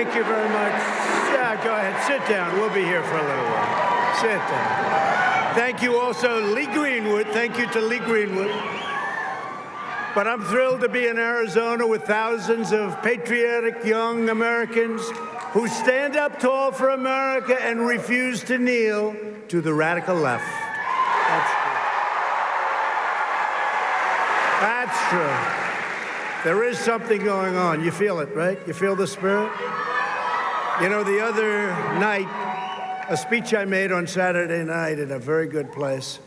Thank you very much. Yeah, go ahead. Sit down. We'll be here for a little while. Sit down. Thank you also, Lee Greenwood. Thank you to Lee Greenwood. But I'm thrilled to be in Arizona with thousands of patriotic young Americans who stand up tall for America and refuse to kneel to the radical left. That's true. That's true. There is something going on. You feel it, right? You feel the spirit? You know, the other night, a speech I made on Saturday night in a very good place,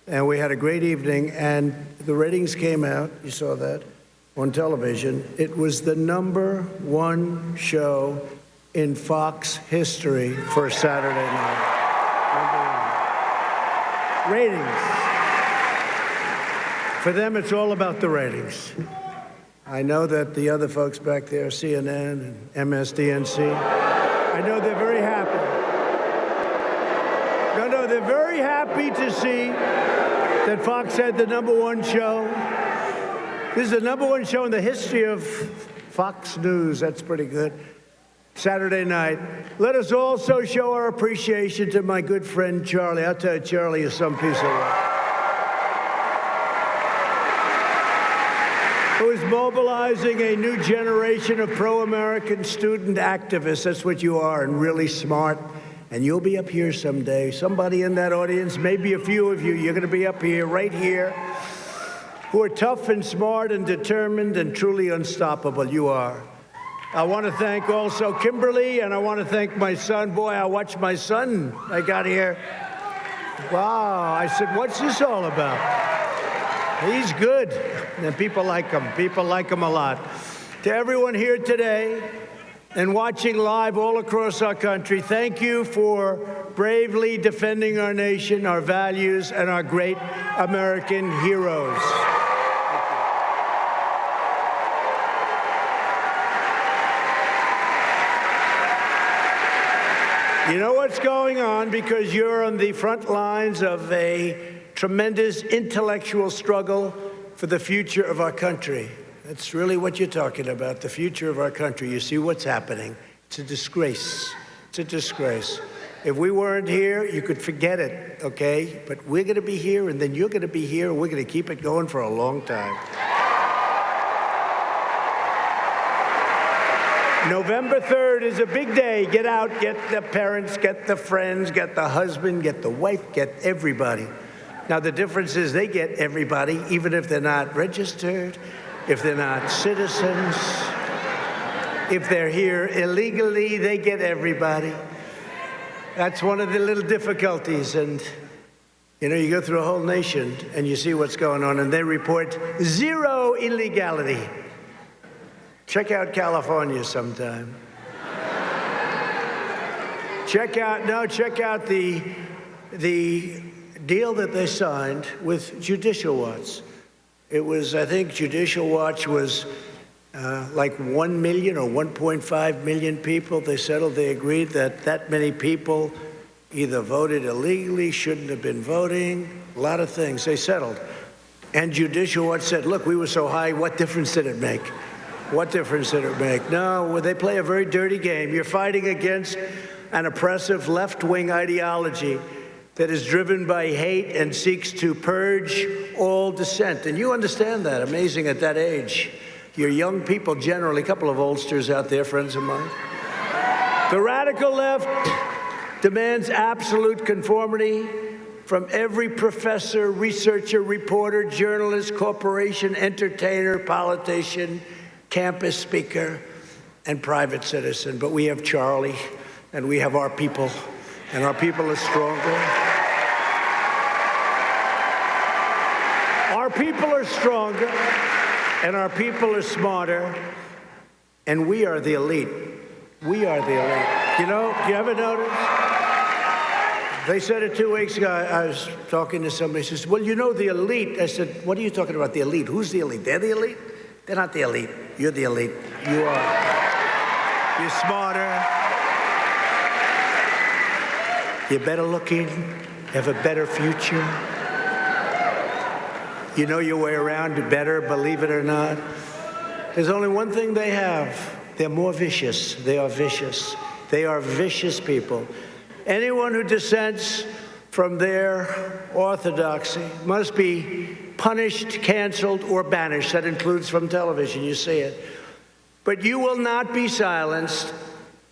and we had a great evening, and the ratings came out, you saw that, on television. It was the #1 show in Fox history for Saturday night. #1. Ratings. For them, it's all about the ratings. I know that the other folks back there, CNN and MSDNC, I know they're very happy. No, they're very happy to see that Fox had the #1 show. This is the #1 show in the history of Fox News. That's pretty good. Saturday night. Let us also show our appreciation to my good friend Charlie. I'll tell you, Charlie is some piece of work. Who is mobilizing a new generation of pro-American student activists. That's what you are, and really smart. And you'll be up here someday. Somebody in that audience, maybe a few of you, you're going to be up here, right here, who are tough and smart and determined and truly unstoppable. You are. I want to thank also Kimberly, and I want to thank my son. Boy, I watched my son. I got here. Wow. I said, what's this all about? He's good. And people like him. People like him a lot. To everyone here today and watching live all across our country, thank you for bravely defending our nation, our values, and our great American heroes. You know what's going on because you're on the front lines of a tremendous intellectual struggle for the future of our country. That's really what you're talking about, the future of our country. You see what's happening. It's a disgrace. It's a disgrace. If we weren't here, you could forget it, okay? But we're going to be here, and then you're going to be here, and we're going to keep it going for a long time. November 3rd is a big day. Get out, get the parents, get the friends, get the husband, get the wife, get everybody. Now, the difference is they get everybody, even if they're not registered, if they're not citizens, if they're here illegally, they get everybody. That's one of the little difficulties. And, you know, you go through a whole nation and you see what's going on, and they report zero illegality. Check out California sometime. Check out the deal that they signed with Judicial Watch. It was, I think Judicial Watch was like 1 million or 1.5 million people. They settled, they agreed that many people either voted illegally, shouldn't have been voting, a lot of things. They settled. And Judicial Watch said, look, we were so high, what difference did it make? What difference did it make? No, they play a very dirty game. You're fighting against an oppressive left-wing ideology that is driven by hate and seeks to purge all dissent. And you understand that. Amazing at that age. You're young people generally, a couple of oldsters out there, friends of mine. The radical left demands absolute conformity from every professor, researcher, reporter, journalist, corporation, entertainer, politician, campus speaker, and private citizen. But we have Charlie, and we have our people, and our people are stronger. Our people are stronger, and our people are smarter, and we are the elite. We are the elite. You know, you ever notice? They said it 2 weeks ago. I was talking to somebody. He says, well, you know, the elite. I said, what are you talking about, the elite? Who's the elite? They're the elite? They're not the elite. You're the elite. You are. You're smarter. You're better looking. You have a better future. You know your way around better, believe it or not. There's only one thing they have. they're more vicious. They are vicious. They are vicious people. Anyone who dissents from their orthodoxy must be punished, canceled, or banished. That includes from television. You see it. But you will not be silenced.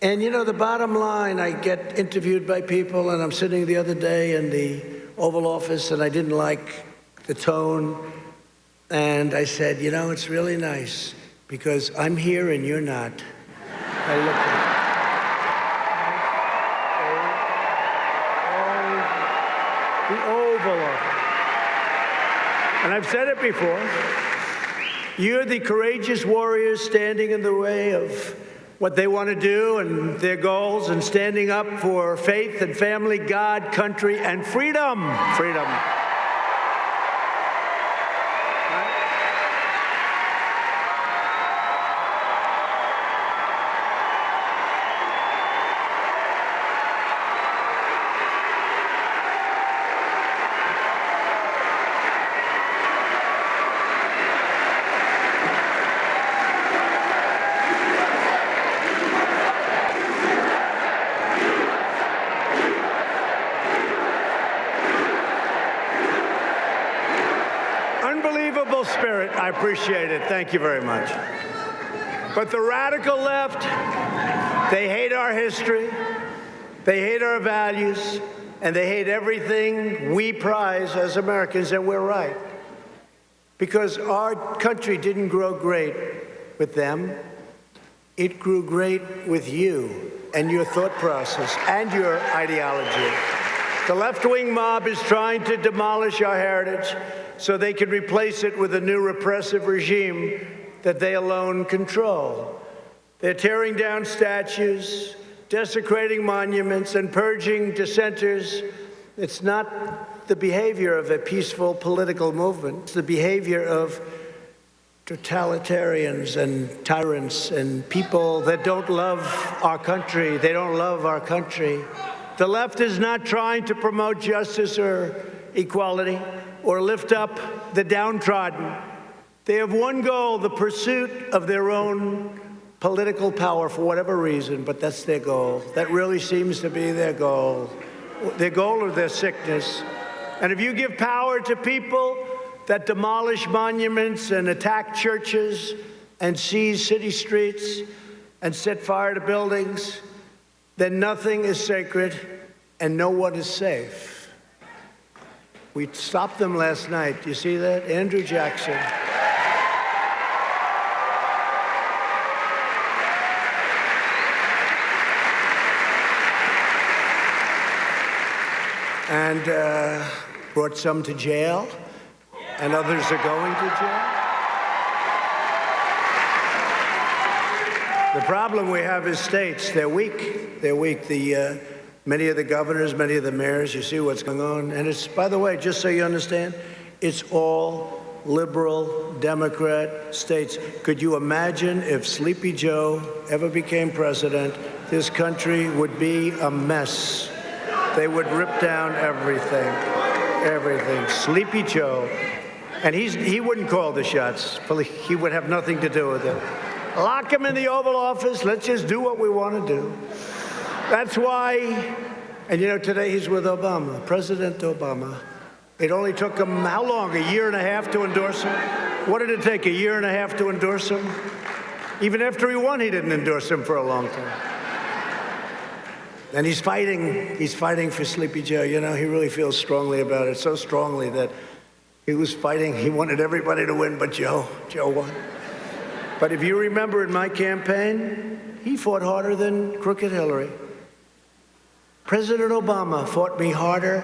And you know, the bottom line, I get interviewed by people, and I'm sitting the other day in the Oval Office, and I didn't like the tone. And I said, you know, it's really nice because I'm here and you're not. I looked at the Oval Office. And I've said it before. You're the courageous warriors standing in the way of what they want to do and their goals and standing up for faith and family, God, country, and freedom. Freedom. Unbelievable spirit. I appreciate it. Thank you very much. But the radical left, they hate our history, they hate our values, and they hate everything we prize as Americans, and we're right. Because our country didn't grow great with them. It grew great with you and your thought process and your ideology. The left-wing mob is trying to demolish our heritage so they can replace it with a new repressive regime that they alone control. They're tearing down statues, desecrating monuments, and purging dissenters. It's not the behavior of a peaceful political movement. It's the behavior of totalitarians and tyrants and people that don't love our country. They don't love our country. The left is not trying to promote justice or equality or lift up the downtrodden. They have one goal, the pursuit of their own political power for whatever reason, but that's their goal. That really seems to be their goal or their sickness. And if you give power to people that demolish monuments and attack churches and seize city streets and set fire to buildings, then nothing is sacred and no one is safe. We stopped them last night. Do you see that? Andrew Jackson. And brought some to jail, and others are going to jail. The problem we have is states. They're weak. They're weak. Many of the governors, many of the mayors, you see what's going on. And it's, by the way, just so you understand, it's all liberal, Democrat states. Could you imagine if Sleepy Joe ever became president, this country would be a mess. They would rip down everything, everything. Sleepy Joe. And he wouldn't call the shots. He would have nothing to do with it. Lock him in the Oval Office. Let's just do what we want to do. That's why, and you know, today he's with Obama, President Obama. It only took him, how long, a year and a half to endorse him? What did it take, a year and a half to endorse him? Even after he won, he didn't endorse him for a long time. And he's fighting for Sleepy Joe. You know, he really feels strongly about it, so strongly that he was fighting. He wanted everybody to win, but Joe won. But if you remember in my campaign, he fought harder than crooked Hillary. President Obama fought me harder.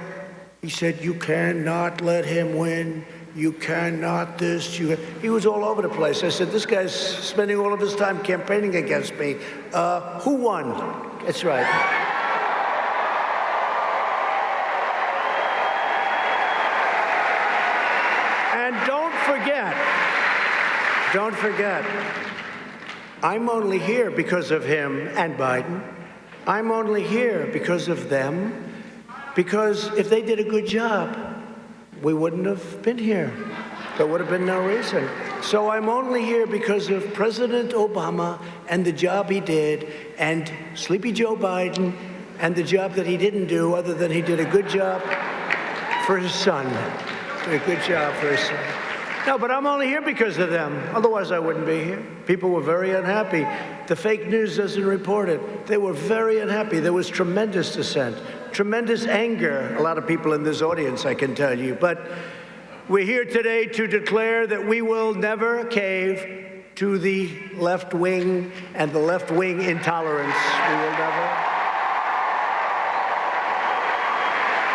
He said, you cannot let him win. You cannot this. He was all over the place. I said, this guy's spending all of his time campaigning against me. Who won? That's right. And don't forget, I'm only here because of him and Biden. I'm only here because of them, because if they did a good job, we wouldn't have been here. There would have been no reason. So I'm only here because of President Obama and the job he did, and Sleepy Joe Biden and the job that he didn't do, other than he did a good job for his son. Did a good job for his son. No, but I'm only here because of them. Otherwise, I wouldn't be here. People were very unhappy. The fake news doesn't report it. They were very unhappy. There was tremendous dissent, tremendous anger. A lot of people in this audience, I can tell you. But we're here today to declare that we will never cave to the left wing and the left wing intolerance.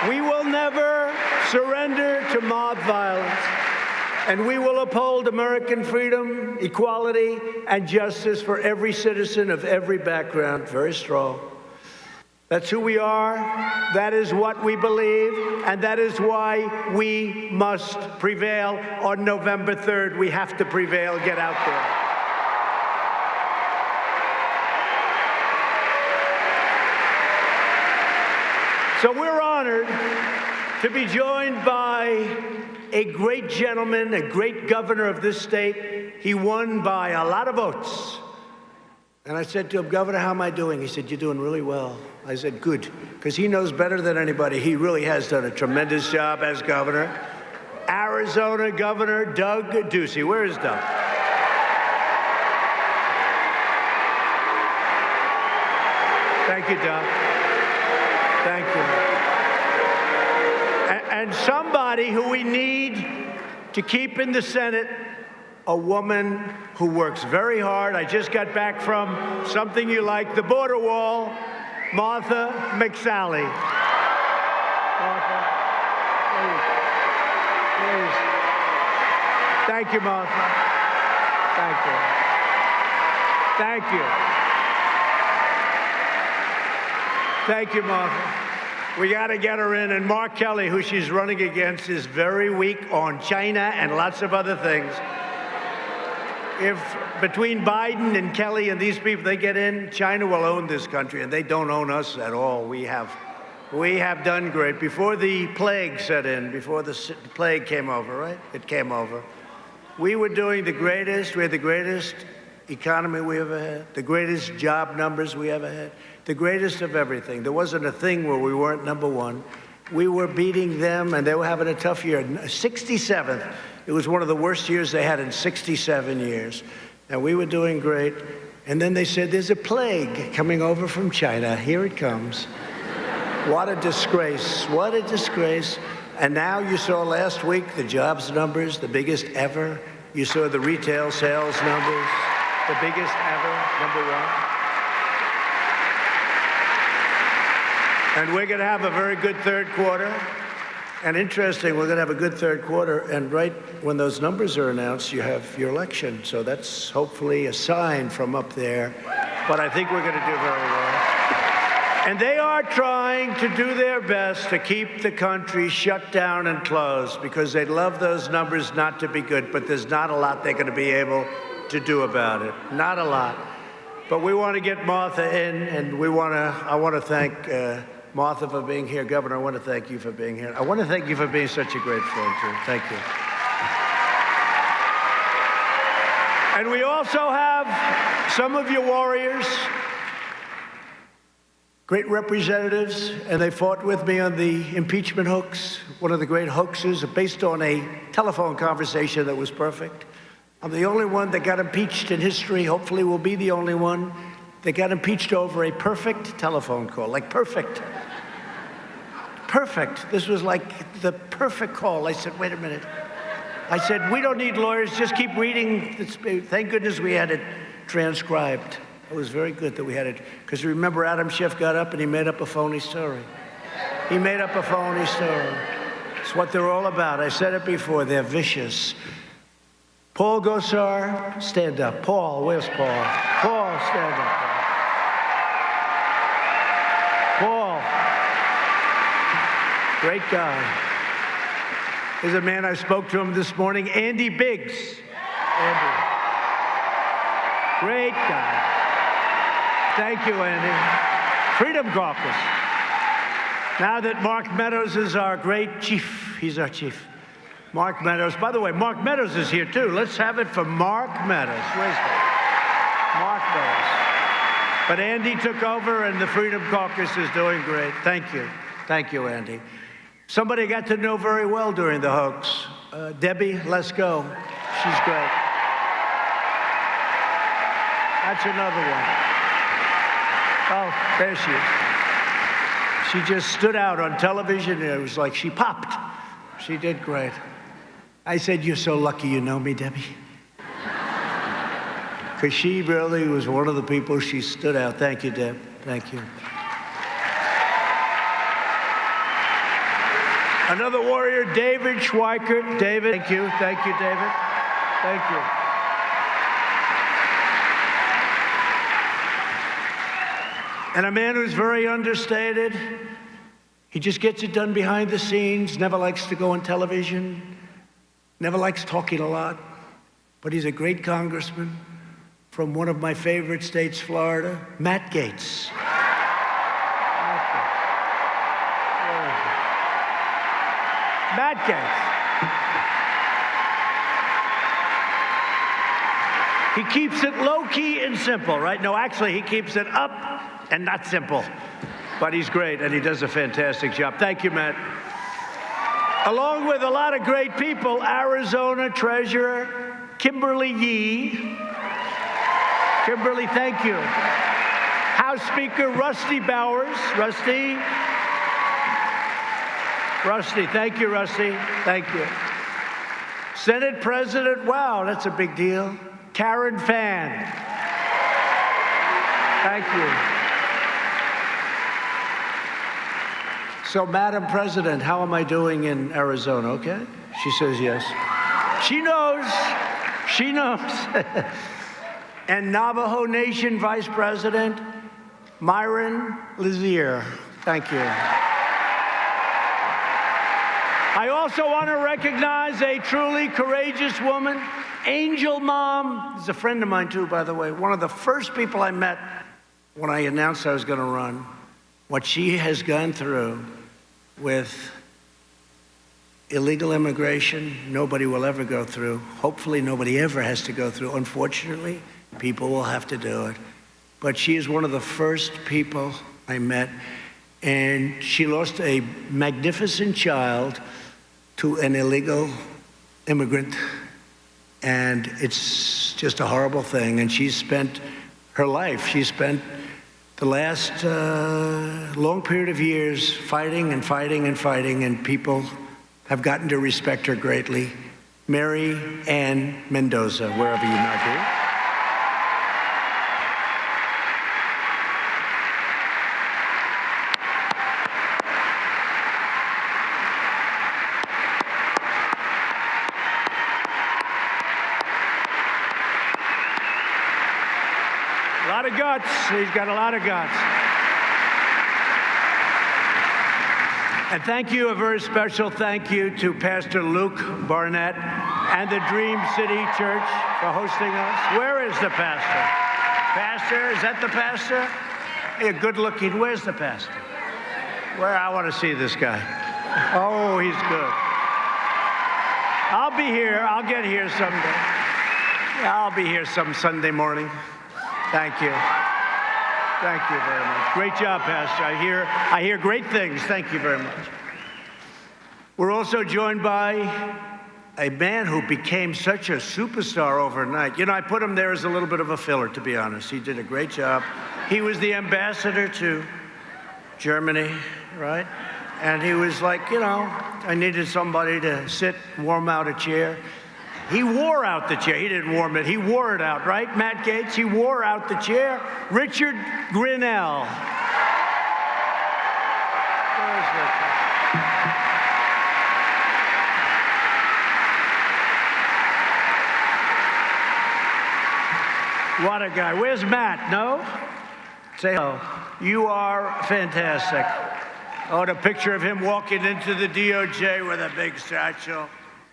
We will never surrender to mob violence. And we will uphold American freedom, equality, and justice for every citizen of every background. Very strong. That's who we are. That is what we believe. And that is why we must prevail on November 3rd. We have to prevail. Get out there. So we're honored to be joined by a great gentleman, a great governor of this state. He won by a lot of votes. And I said to him, Governor, how am I doing? He said, you're doing really well. I said, good, because he knows better than anybody. He really has done a tremendous job as governor. Arizona Governor Doug Ducey. Where is Doug? Thank you, Doug. Thank you. And somebody who we need to keep in the Senate, a woman who works very hard. I just got back from something you like, the border wall, Martha McSally. Martha, please. Thank you, Martha. Thank you. Thank you. Thank you, Martha. We got to get her in. And Mark Kelly, who she's running against, is very weak on China and lots of other things. If between Biden and Kelly and these people, they get in, China will own this country, and they don't own us at all. We have done great. Before the plague set in, before the plague came over, right? It came over. We were doing the greatest. We had the greatest economy we ever had, the greatest job numbers we ever had, the greatest of everything. There wasn't a thing where we weren't number one. We were beating them, and they were having a tough year. 67th. It was one of the worst years they had in 67 years. And we were doing great. And then they said, there's a plague coming over from China. Here it comes. What a disgrace. What a disgrace. And now you saw last week the jobs numbers, the biggest ever. You saw the retail sales numbers, the biggest ever, number one. And we're going to have a very good third quarter. And interesting, we're going to have a good third quarter. And right when those numbers are announced, you have your election. So that's hopefully a sign from up there. But I think we're going to do very well. And they are trying to do their best to keep the country shut down and closed because they'd love those numbers not to be good. But there's not a lot they're going to be able to do about it. Not a lot. But we want to get Martha in, and I want to thank Martha for being here. Governor, I want to thank you for being here. I want to thank you for being such a great friend, too. Thank you. And we also have some of your warriors, great representatives, and they fought with me on the impeachment hoax, one of the great hoaxes based on a telephone conversation that was perfect. I'm the only one that got impeached in history, hopefully will be the only one, that got impeached over a perfect telephone call, like perfect. Perfect. This was like the perfect call. I said, wait a minute. I said, we don't need lawyers, just keep reading. Thank goodness we had it transcribed. It was very good that we had it, because remember Adam Schiff got up and he made up a phony story. He made up a phony story. It's what they're all about. I said it before, they're vicious. Paul Gosar, stand up. Paul, where's Paul? Paul, stand up. Paul, great guy. There's a man, I spoke to him this morning, Andy Biggs. Andy, great guy. Thank you, Andy. Freedom Caucus. Now that Mark Meadows is our great chief, he's our chief. Mark Meadows. By the way, Mark Meadows is here, too. Let's have it for Mark Meadows. Where's that? Mark Meadows. But Andy took over, and the Freedom Caucus is doing great. Thank you. Thank you, Andy. Somebody I got to know very well during the hoax. Debbie Lesko. She's great. That's another one. Oh, there she is. She just stood out on television. It was like she popped. She did great. I said, "You're so lucky you know me, Debbie." Because she really was one of the people. She stood out. Thank you, Deb. Thank you. Another warrior, David Schweikert. David, thank you. Thank you, David. Thank you. And a man who's very understated. He just gets it done behind the scenes, never likes to go on television, never likes talking a lot, but he's a great congressman from one of my favorite states, Florida, Matt Gaetz. Matt Gaetz. He keeps it low-key and simple, right? No, actually, he keeps it up and not simple. But he's great, and he does a fantastic job. Thank you, Matt. Along with a lot of great people, Arizona Treasurer Kimberly Yee. Kimberly, thank you. House Speaker Rusty Bowers. Rusty, thank you, Rusty. Thank you. Senate President, wow, that's a big deal. Karen Fann. Thank you. So, Madam President, how am I doing in Arizona, okay? She says yes. She knows. She knows. And Navajo Nation Vice President Myron Lazier. Thank you. I also want to recognize a truly courageous woman, Angel Mom. Is a friend of mine, too, by the way. One of the first people I met when I announced I was going to run. What she has gone through with illegal immigration, nobody will ever go through. Hopefully, nobody ever has to go through. Unfortunately, people will have to do it. But she is one of the first people I met, and she lost a magnificent child to an illegal immigrant, and it's just a horrible thing. And she's spent her life, the last long period of years fighting and fighting and fighting, and people have gotten to respect her greatly. Mary Ann Mendoza, wherever you might be. A lot of guts. He's got a lot of guts. And thank you, a very special thank you to Pastor Luke Barnett and the Dream City Church for hosting us. Where is the pastor? Pastor, is that the pastor? Yeah, good looking. Where's the pastor? Where? I want to see this guy. Oh, he's good. I'll be here. I'll get here someday. I'll be here some Sunday morning. Thank you. Thank you very much. Great job, Pastor. I hear great things. Thank you very much. We're also joined by a man who became such a superstar overnight. You know, I put him there as a little bit of a filler, to be honest. He did a great job. He was the ambassador to Germany, right? And he was like, you know, I needed somebody to sit, warm out a chair. He wore out the chair. He didn't warm it. He wore it out, right, Matt Gaetz? He wore out the chair. Richard Grinnell. Where's Richard? What a guy. Where's Matt? No? Say hello. You are fantastic. Oh, the picture of him walking into the DOJ with a big satchel.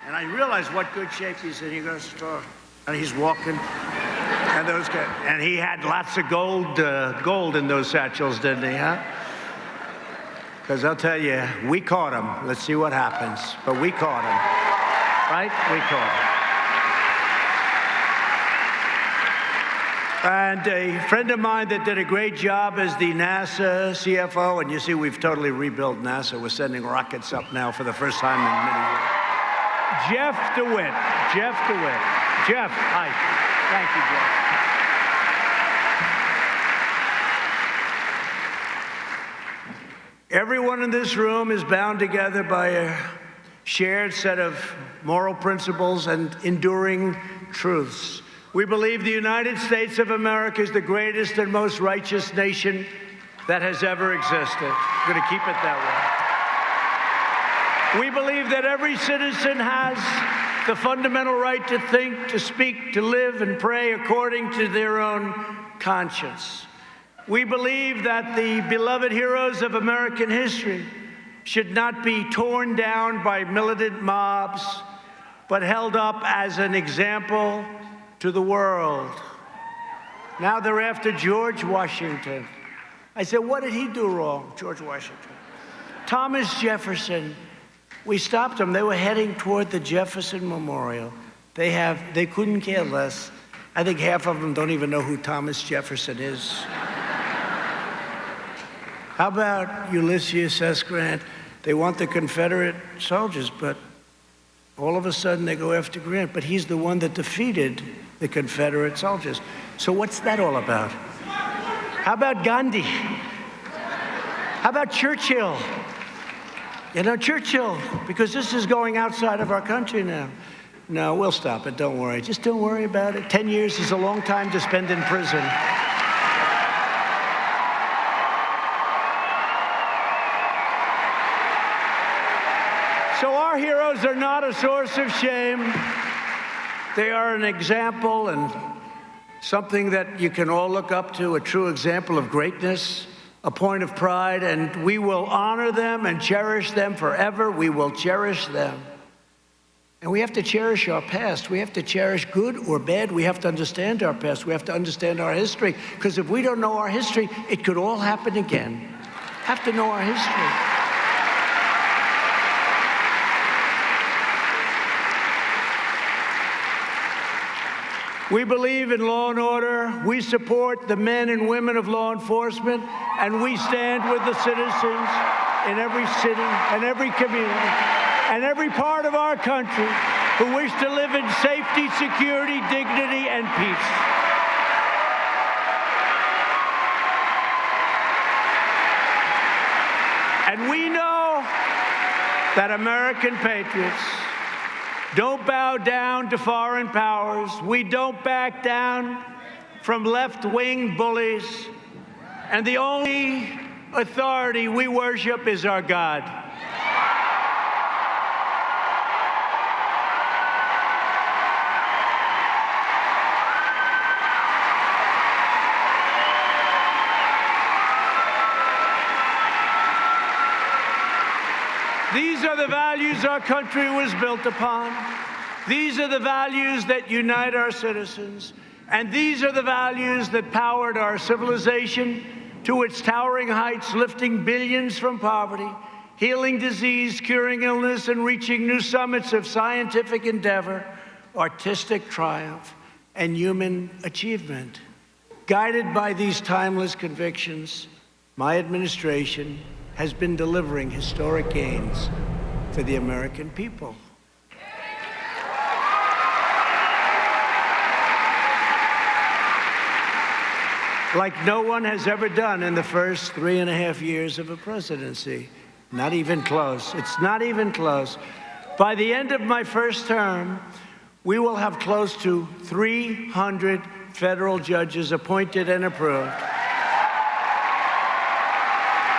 And I realized what good shape he's in. He goes to the store, and he's walking, and those guys, and he had lots of gold in those satchels, didn't he, huh? Because I'll tell you, we caught him. Let's see what happens, but we caught him. right? We call it. And a friend of mine that did a great job as the NASA CFO, and you see we've totally rebuilt NASA. We're sending rockets up now for the first time in many years. Jeff DeWitt. Jeff DeWitt. Jeff, hi. Thank you, Jeff. Everyone in this room is bound together by a shared set of moral principles and enduring truths. We believe the United States of America is the greatest and most righteous nation that has ever existed. We're going to keep it that way. We believe that every citizen has the fundamental right to think, to speak, to live, and pray according to their own conscience. We believe that the beloved heroes of American history should not be torn down by militant mobs, but held up as an example to the world. Now they're after George Washington. I said, what did he do wrong, George Washington? Thomas Jefferson, we stopped them. They were heading toward the Jefferson Memorial. They couldn't care less. I think half of them don't even know who Thomas Jefferson is. How about Ulysses S. Grant? They want the Confederate soldiers, but all of a sudden they go after Grant, but he's the one that defeated the Confederate soldiers. So what's that all about? How about Gandhi? How about Churchill? You know, Churchill, because this is going outside of our country now. No, we'll stop it, don't worry. Just don't worry about it. 10 years is a long time to spend in prison. So our heroes are not a source of shame. They are an example and something that you can all look up to, a true example of greatness, a point of pride, and we will honor them and cherish them forever. We will cherish them. And we have to cherish our past. We have to cherish good or bad. We have to understand our past. We have to understand our history, because if we don't know our history, it could all happen again. Have to know our history. We believe in law and order. We support the men and women of law enforcement, and we stand with the citizens in every city and every community and every part of our country who wish to live in safety, security, dignity, and peace. And we know that American patriots don't bow down to foreign powers. We don't back down from left-wing bullies. And the only authority we worship is our God. These are the values our country was built upon. These are the values that unite our citizens. And these are the values that powered our civilization to its towering heights, lifting billions from poverty, healing disease, curing illness, and reaching new summits of scientific endeavor, artistic triumph, and human achievement. Guided by these timeless convictions, my administration has been delivering historic gains for the American people. Like no one has ever done in the first 3.5 years of a presidency. Not even close. It's not even close. By the end of my first term, we will have close to 300 federal judges appointed and approved.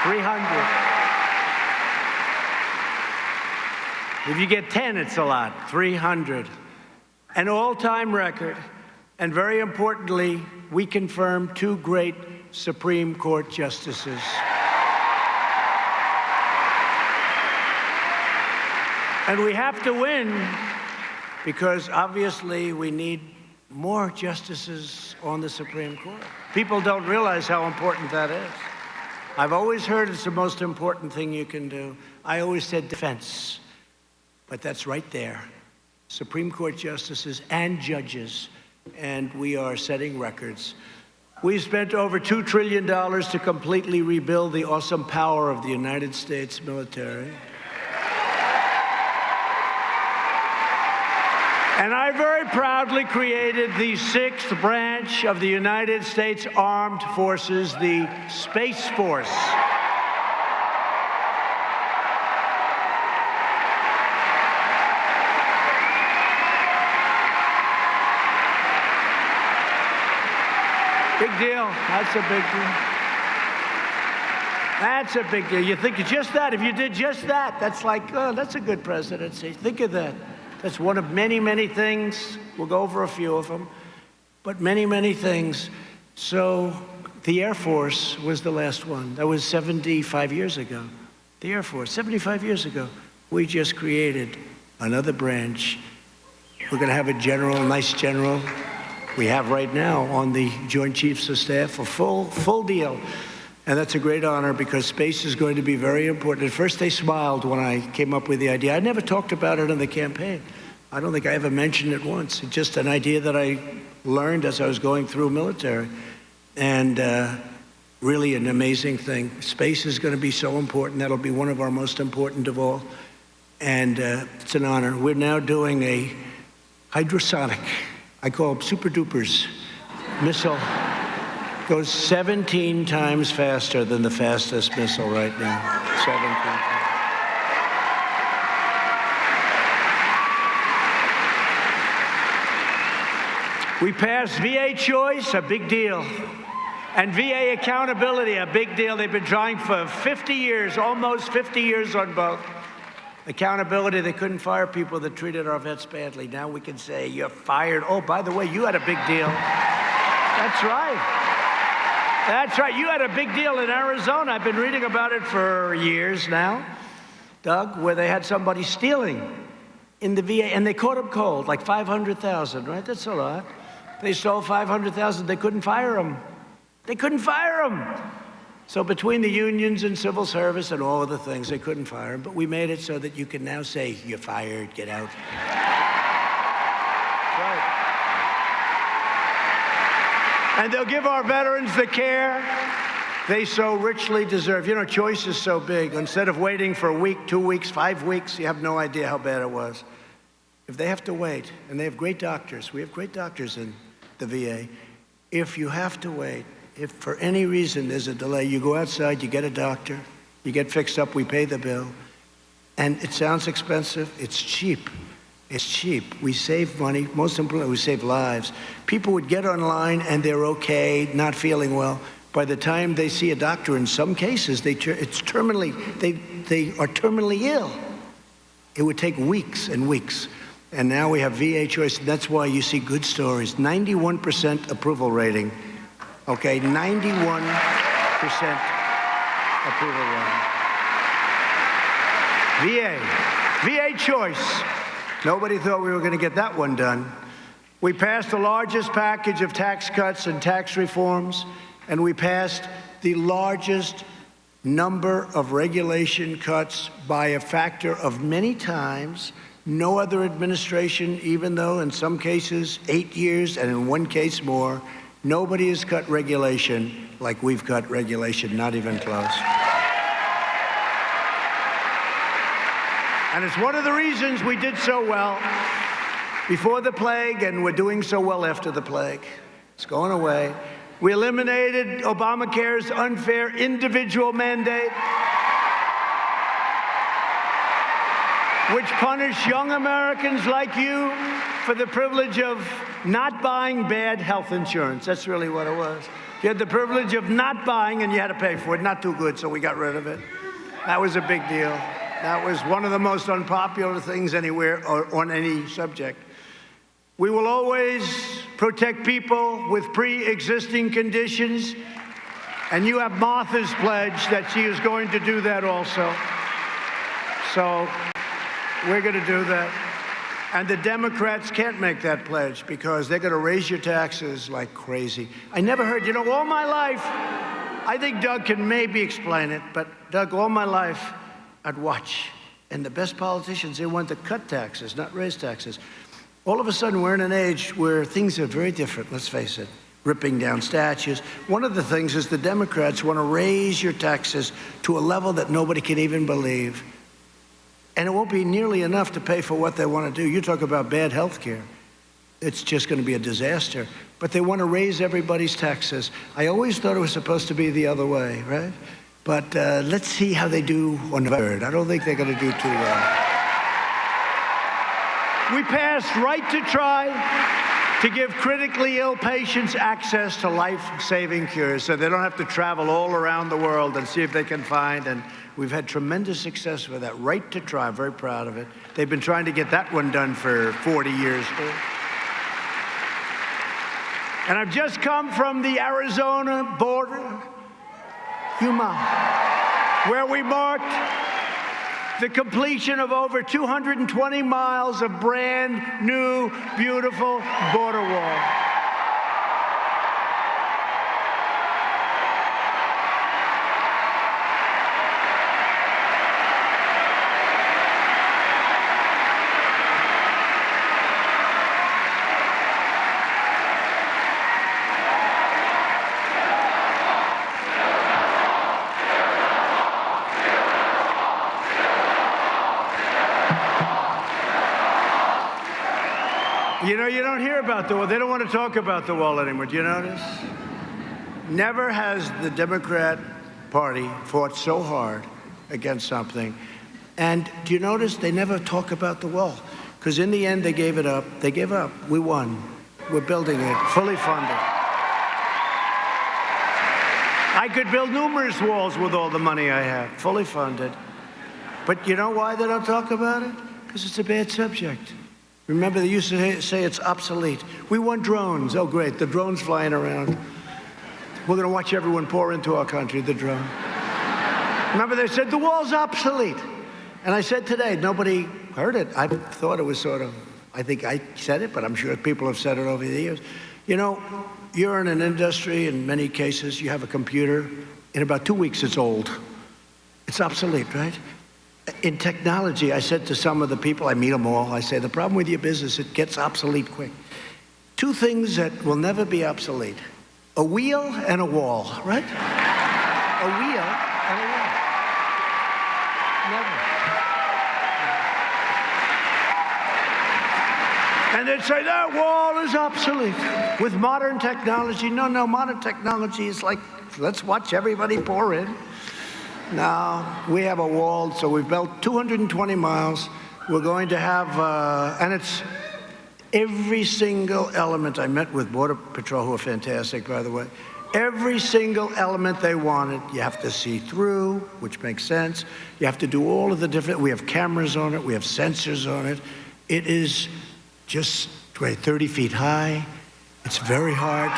300. If you get 10, it's a lot. 300. An all-time record. And very importantly, we confirmed 2 great Supreme Court justices. And we have to win because obviously we need more justices on the Supreme Court. People don't realize how important that is. I've always heard it's the most important thing you can do. I always said defense, but that's right there. Supreme Court justices, and judges, and we are setting records. We've spent over $2 trillion to completely rebuild the awesome power of the United States military. And I very proudly created the 6th branch of the United States Armed Forces, the Space Force. Big deal. That's a big deal. That's a big deal. You think just that, if you did just that, that's like, oh, that's a good presidency. Think of that. That's one of many, many things. We'll go over a few of them, but many, many things. So the Air Force was the last one. That was 75 years ago. The Air Force, 75 years ago. We just created another branch. We're going to have a general, a nice general. We have right now on the Joint Chiefs of Staff a full deal. And that's a great honor because space is going to be very important. At first they smiled when I came up with the idea. I never talked about it in the campaign. I don't think I ever mentioned it once. It's just an idea that I learned as I was going through military. And really an amazing thing. Space is going to be so important. That'll be one of our most important of all. And it's an honor. We're now doing a hydrosonic, I call them super dupers, missile. Goes 17 times faster than the fastest missile right now. 17 times. We passed VA choice, a big deal. And VA accountability, a big deal. They've been trying for 50 years, almost 50 years on both. Accountability, they couldn't fire people that treated our vets badly. Now we can say, you're fired. Oh, by the way, you had a big deal. That's right. That's right. You had a big deal in Arizona. I've been reading about it for years now, Doug, where they had somebody stealing in the VA, and they caught him cold, like 500,000, right? That's a lot. They stole 500,000. They couldn't fire him. They couldn't fire him. So between the unions and civil service and all of the things, they couldn't fire him. But we made it so that you can now say, you're fired, get out. Right. And they'll give our veterans the care they so richly deserve. You know, choice is so big. Instead of waiting for a week, 2 weeks, 5 weeks, you have no idea how bad it was. If they have to wait, and they have great doctors, we have great doctors in the VA. If you have to wait, if for any reason there's a delay, you go outside, you get a doctor, you get fixed up, we pay the bill. And it sounds expensive, it's cheap. It's cheap. We save money. Most importantly, we save lives. People would get online and they're okay, not feeling well. By the time they see a doctor, in some cases, they are terminally ill. It would take weeks and weeks. And now we have VA choice. That's why you see good stories. 91% approval rating. Okay, 91% approval rating. VA choice. Nobody thought we were going to get that one done. We passed the largest package of tax cuts and tax reforms, and we passed the largest number of regulation cuts by a factor of many times. No other administration, even though in some cases 8 years and in one case more, nobody has cut regulation like we've cut regulation, not even close. And it's one of the reasons we did so well before the plague, and we're doing so well after the plague. It's going away. We eliminated Obamacare's unfair individual mandate, which punished young Americans like you for the privilege of not buying bad health insurance. That's really what it was. You had the privilege of not buying, and you had to pay for it. Not too good, so we got rid of it. That was a big deal. That was one of the most unpopular things anywhere or on any subject. We will always protect people with pre-existing conditions, and you have Martha's pledge that she is going to do that also. So we're going to do that. And the Democrats can't make that pledge because they're going to raise your taxes like crazy. I never heard, you know, all my life, I think Doug can maybe explain it, but Doug, all my life, I'd watch And the best politicians, they want to cut taxes, not raise taxes. All of a sudden, we're in an age where things are very different, let's face it. Ripping down statues. One of the things is the Democrats want to raise your taxes to a level that nobody can even believe. And it won't be nearly enough to pay for what they want to do. You talk about bad health care. It's just going to be a disaster. But they want to raise everybody's taxes. I always thought it was supposed to be the other way, right? But let's see how they do on the 3rd. I don't think they're going to do too well. We passed right to try to give critically ill patients access to life-saving cures so they don't have to travel all around the world and see if they can find. And we've had tremendous success with that. Right to try, very proud of it. They've been trying to get that one done for 40 years. And I've just come from the Arizona border, Yuma, where we marked the completion of over 220 miles of brand new, beautiful border wall. You know, you don't hear about the wall. They don't want to talk about the wall anymore. Do you notice? Never has the Democrat Party fought so hard against something. And do you notice they never talk about the wall? Because in the end, they gave it up. They gave up. We won. We're building it, fully funded. I could build numerous walls with all the money I have, fully funded. But you know why they don't talk about it? Because it's a bad subject. Remember, they used to say it's obsolete. We want drones. Oh, great, the drone's flying around. We're going to watch everyone pour into our country, the drone. Remember, they said the wall's obsolete. And I said today, nobody heard it. I thought it was sort of, I think I said it, but I'm sure people have said it over the years. You know, you're in an industry, in many cases, you have a computer. In about 2 weeks, it's old. It's obsolete, right? In technology, I said to some of the people, I meet them all, I say, the problem with your business, it gets obsolete quick. Two things that will never be obsolete. A wheel and a wall, right? A wheel and a wall. Never. And they'd say, that wall is obsolete. With modern technology, no, modern technology is like, let's watch everybody pour in. Now, we have a wall, so we've built 220 miles. We're going to have, and it's every single element. I met with Border Patrol, who are fantastic, by the way. Every single element they wanted, you have to see through, which makes sense. You have to do all of the different, we have cameras on it, we have sensors on it. It is just 30 feet high. It's very hard.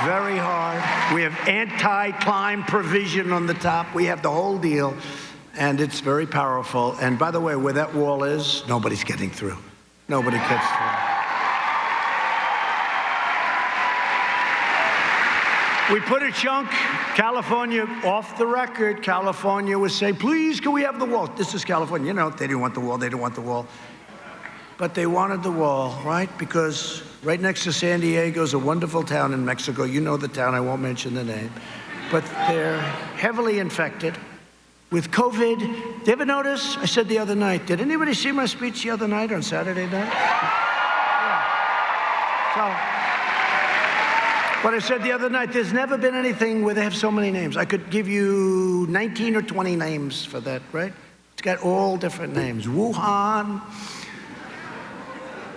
Very hard. We have anti-climb provision on the top. We have the whole deal, and it's very powerful. And by the way, where that wall is, nobody's getting through. Nobody gets through. We put a chunk, California, off the record. California was saying, please, can we have the wall? This is California. You know, they didn't want the wall. They didn't want the wall. But they wanted the wall, right? Because right next to San Diego is a wonderful town in Mexico. You know the town, I won't mention the name. But they're heavily infected with COVID. Did you ever notice? I said the other night, did anybody see my speech the other night on Saturday night? Yeah. So, what I said the other night, there's never been anything where they have so many names. I could give you 19 or 20 names for that, right? It's got all different names. Wuhan.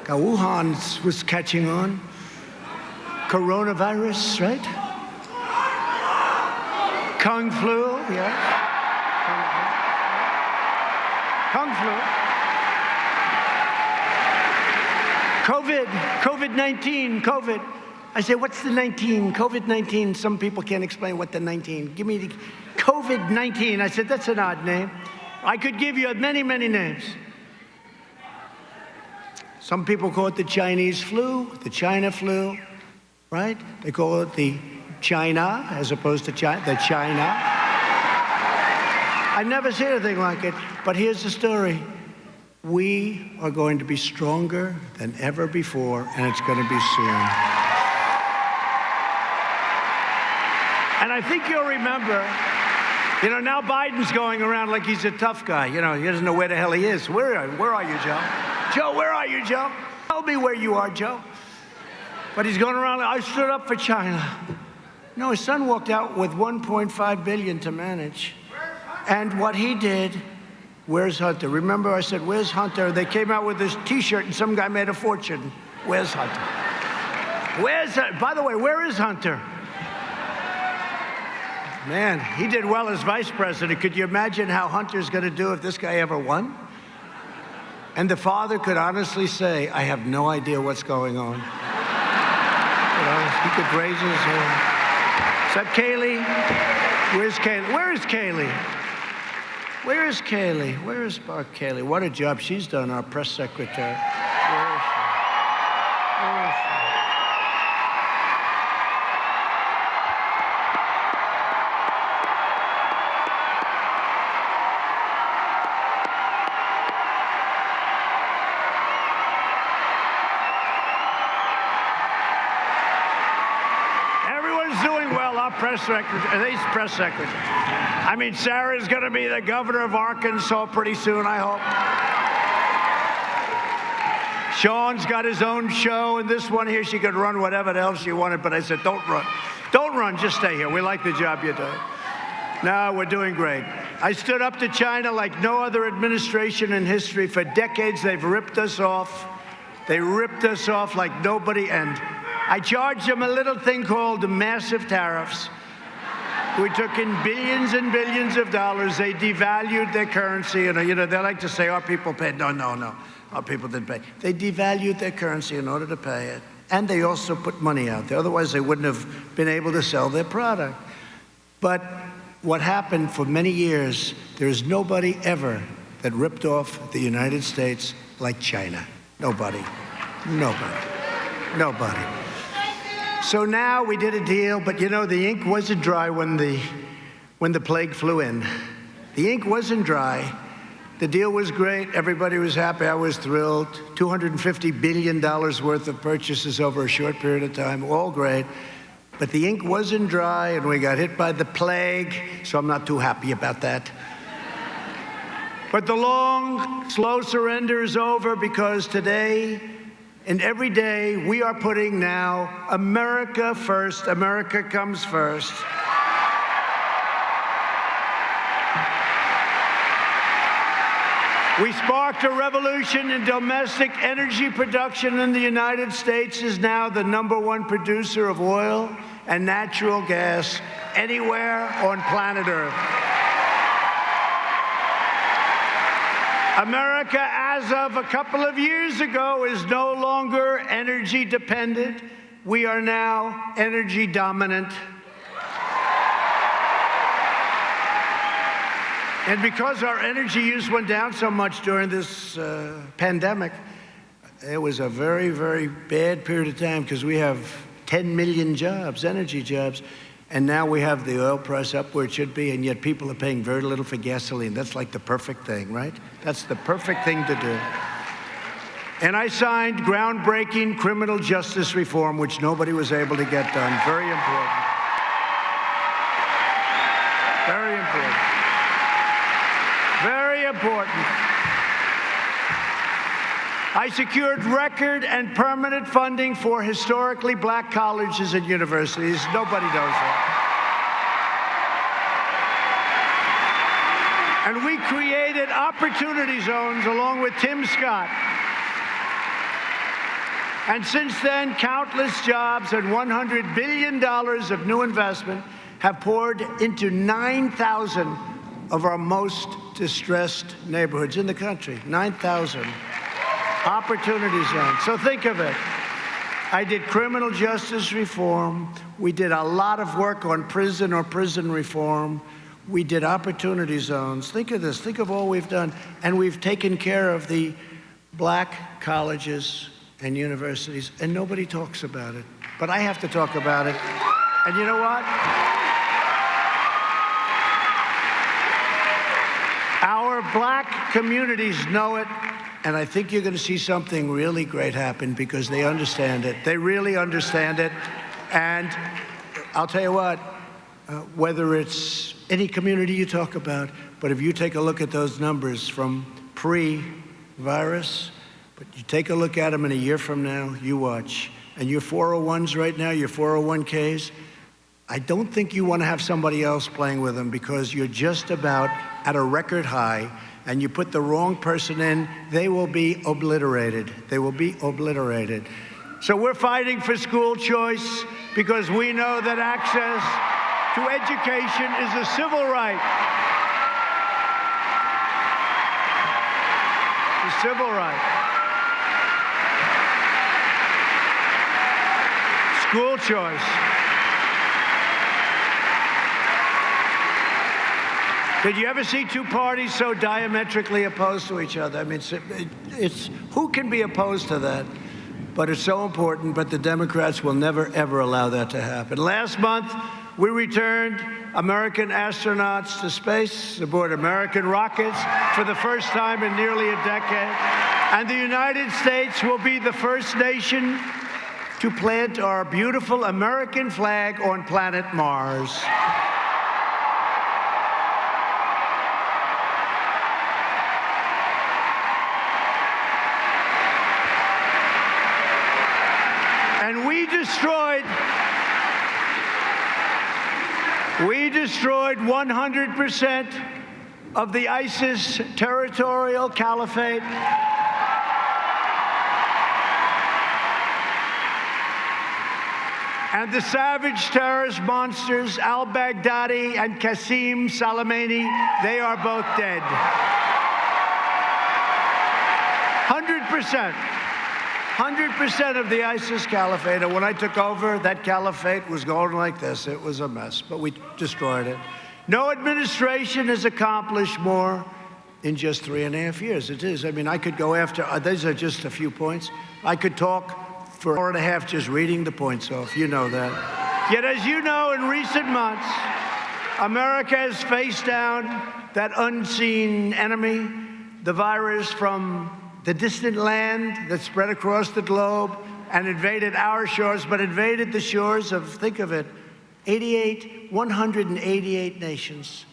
Wuhan was catching on. Coronavirus, right? Kung flu, yeah. Kung flu. COVID-19, COVID. I say, what's the 19? COVID-19, some people can't explain what the 19. Give me the COVID-19. I said, that's an odd name. I could give you many, many names. Some people call it the Chinese flu, the China flu, right? They call it the China as opposed to China, the China. I've never seen anything like it. But here's the story. We are going to be stronger than ever before, and it's going to be soon. And I think you'll remember, now Biden's going around like he's a tough guy. He doesn't know where the hell he is. Where are you, Joe? Joe, where are you, Joe? Tell me where you are, Joe. But he's going around, I stood up for China. No, his son walked out with $1.5 billion to manage. And what he did, where's Hunter? Remember I said, where's Hunter? They came out with this T-shirt and some guy made a fortune. Where's Hunter? By the way, where is Hunter? Man, he did well as vice president. Could you imagine how Hunter's going to do if this guy ever won? And the father could honestly say, I have no idea what's going on. He could raise his hand. Is that Kaylee? Where's Kaylee? Where is Kaylee? Where is Kaylee? Where is Kaylee? What a job she's done, our press secretary. Where is she? Where is she? Everyone's doing well, our press secretary, he's press secretary. I mean, Sarah's going to be the governor of Arkansas pretty soon, I hope. Sean's got his own show, and this one here, she could run whatever the hell she wanted, but I said, don't run. Don't run, just stay here. We like the job you're doing. No, we're doing great. I stood up to China like no other administration in history. For decades, they've ripped us off. They ripped us off like nobody, and I charged them a little thing called massive tariffs. We took in billions and billions of dollars. They devalued their currency. And, they like to say, our people paid. No. Our people didn't pay. They devalued their currency in order to pay it. And they also put money out there. Otherwise, they wouldn't have been able to sell their product. But what happened for many years, there's nobody ever that ripped off the United States like China. Nobody. So now we did a deal, but the ink wasn't dry when the plague flew in. The ink wasn't dry. The deal was great. Everybody was happy. I was thrilled. $250 billion worth of purchases over a short period of time. All great. But the ink wasn't dry, and we got hit by the plague, so I'm not too happy about that. But the long, slow surrender is over because today and every day we are putting now America first. America comes first. We sparked a revolution in domestic energy production, and the United States is now the #1 producer of oil and natural gas anywhere on planet Earth. America, as of a couple of years ago, is no longer energy dependent. We are now energy dominant. And because our energy use went down so much during this pandemic, it was a very, very bad period of time because we have 10 million jobs, energy jobs, and now we have the oil price up where it should be, and yet people are paying very little for gasoline. That's like the perfect thing, right? That's the perfect thing to do. And I signed groundbreaking criminal justice reform, which nobody was able to get done. Very important. Very important. Very important. I secured record and permanent funding for historically black colleges and universities. Nobody knows that. And we created opportunity zones along with Tim Scott. And since then, countless jobs and $100 billion of new investment have poured into 9,000 of our most distressed neighborhoods in the country. 9,000 opportunity zones. So think of it. I did criminal justice reform. We did a lot of work on prison reform. We did opportunity zones. Think of this. Think of all we've done. And we've taken care of the black colleges and universities, and nobody talks about it. But I have to talk about it. And you know what? black communities know it, and I think you're going to see something really great happen because they understand it. They really understand it. And I'll tell you what, whether it's any community you talk about, but if you take a look at those numbers from pre-virus, but you take a look at them in a year from now, you watch. And your 401s right now, your 401ks, I don't think you want to have somebody else playing with them because you're just about at a record high, and you put the wrong person in, they will be obliterated. They will be obliterated. So we're fighting for school choice because we know that access to education is a civil right. It's a civil right. School choice. Did you ever see two parties so diametrically opposed to each other? I mean, it's who can be opposed to that? But it's so important, but the Democrats will never, ever allow that to happen. Last month, we returned American astronauts to space aboard American rockets for the first time in nearly a decade. And the United States will be the first nation to plant our beautiful American flag on planet Mars. And we destroyed 100% of the ISIS territorial caliphate. And the savage terrorist monsters, al-Baghdadi and Qasem Soleimani, they are both dead. 100%. 100% of the ISIS caliphate. And when I took over, that caliphate was going like this. It was a mess, but we destroyed it. No administration has accomplished more in just 3.5 years. It is. I mean, I could go after, these are just a few points. I could talk for 1.5 hours just reading the points off. You know that. Yet, as you know, in recent months, America has faced down that unseen enemy, the virus from the distant land that spread across the globe and invaded our shores, but invaded the shores of, think of it, 188 nations.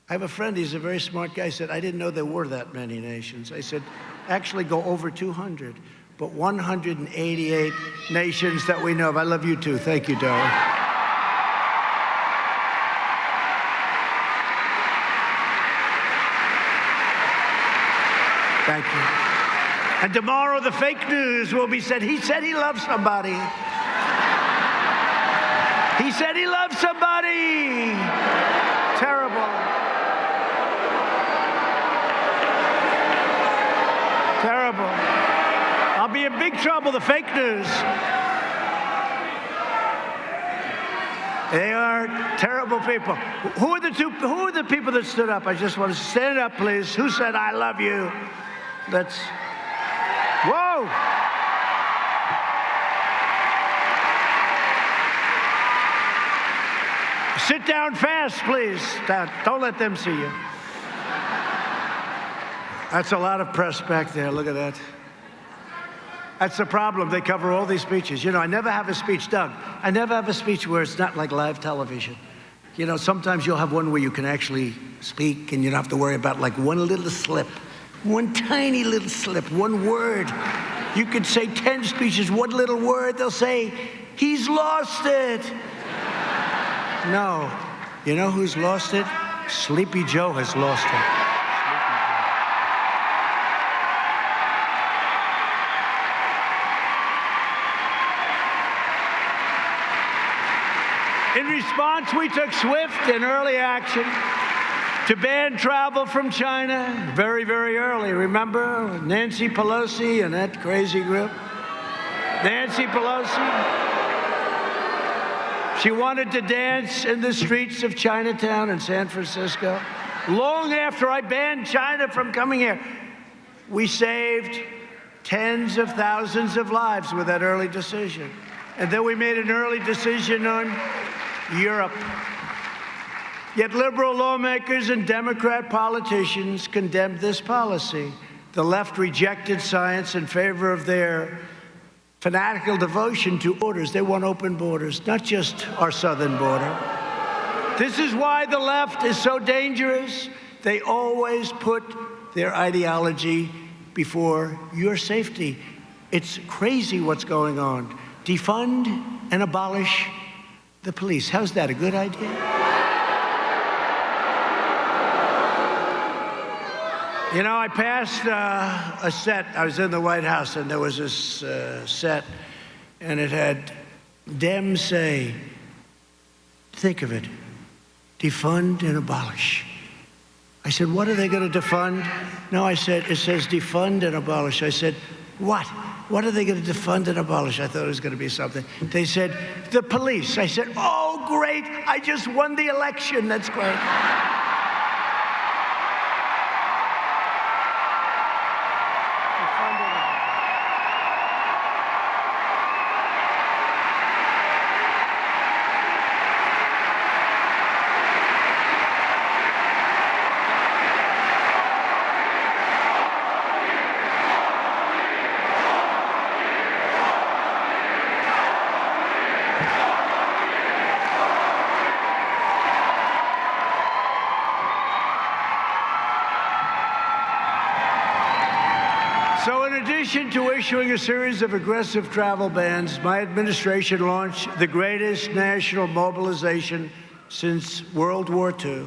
I have a friend, he's a very smart guy, said, I didn't know there were that many nations. I said, actually go over 200, but 188 nations that we know of. I love you too. Thank you, darling. Thank you. And tomorrow the fake news will be said, he said he loves somebody. He said he loves somebody. Terrible. Terrible. I'll be in big trouble, the fake news. They are terrible people. Who are the people that stood up? I just want to stand up, please. Who said, I love you? Let's, whoa. Sit down fast, please. Don't let them see you. That's a lot of press back there. Look at that. That's the problem. They cover all these speeches. You know, I never have a speech, Doug. I never have a speech where it's not like live television. You know, sometimes you'll have one where you can actually speak and you don't have to worry about like one little slip, one tiny little slip, one word. You could say 10 speeches, one little word. They'll say, he's lost it. No. You know who's lost it? Sleepy Joe has lost it. In response, we took swift and early action to ban travel from China very, very early. Remember Nancy Pelosi and that crazy group? Nancy Pelosi. She wanted to dance in the streets of Chinatown in San Francisco. Long after I banned China from coming here, we saved tens of thousands of lives with that early decision. And then we made an early decision on Europe. Yet liberal lawmakers and Democrat politicians condemned this policy. The left rejected science in favor of their fanatical devotion to borders. They want open borders, not just our southern border. This is why the left is so dangerous. They always put their ideology before your safety. It's crazy what's going on. Defund and abolish the police. How's that, a good idea? You know, I passed a set. I was in the White House, and there was this set, and it had Dems say, think of it, defund and abolish. I said, what are they going to defund? No, I said, it says defund and abolish. I said, what? What are they going to defund and abolish? I thought it was going to be something. They said, the police. I said, oh, great. I just won the election. That's great. So in addition to issuing a series of aggressive travel bans, my administration launched the greatest national mobilization since World War II.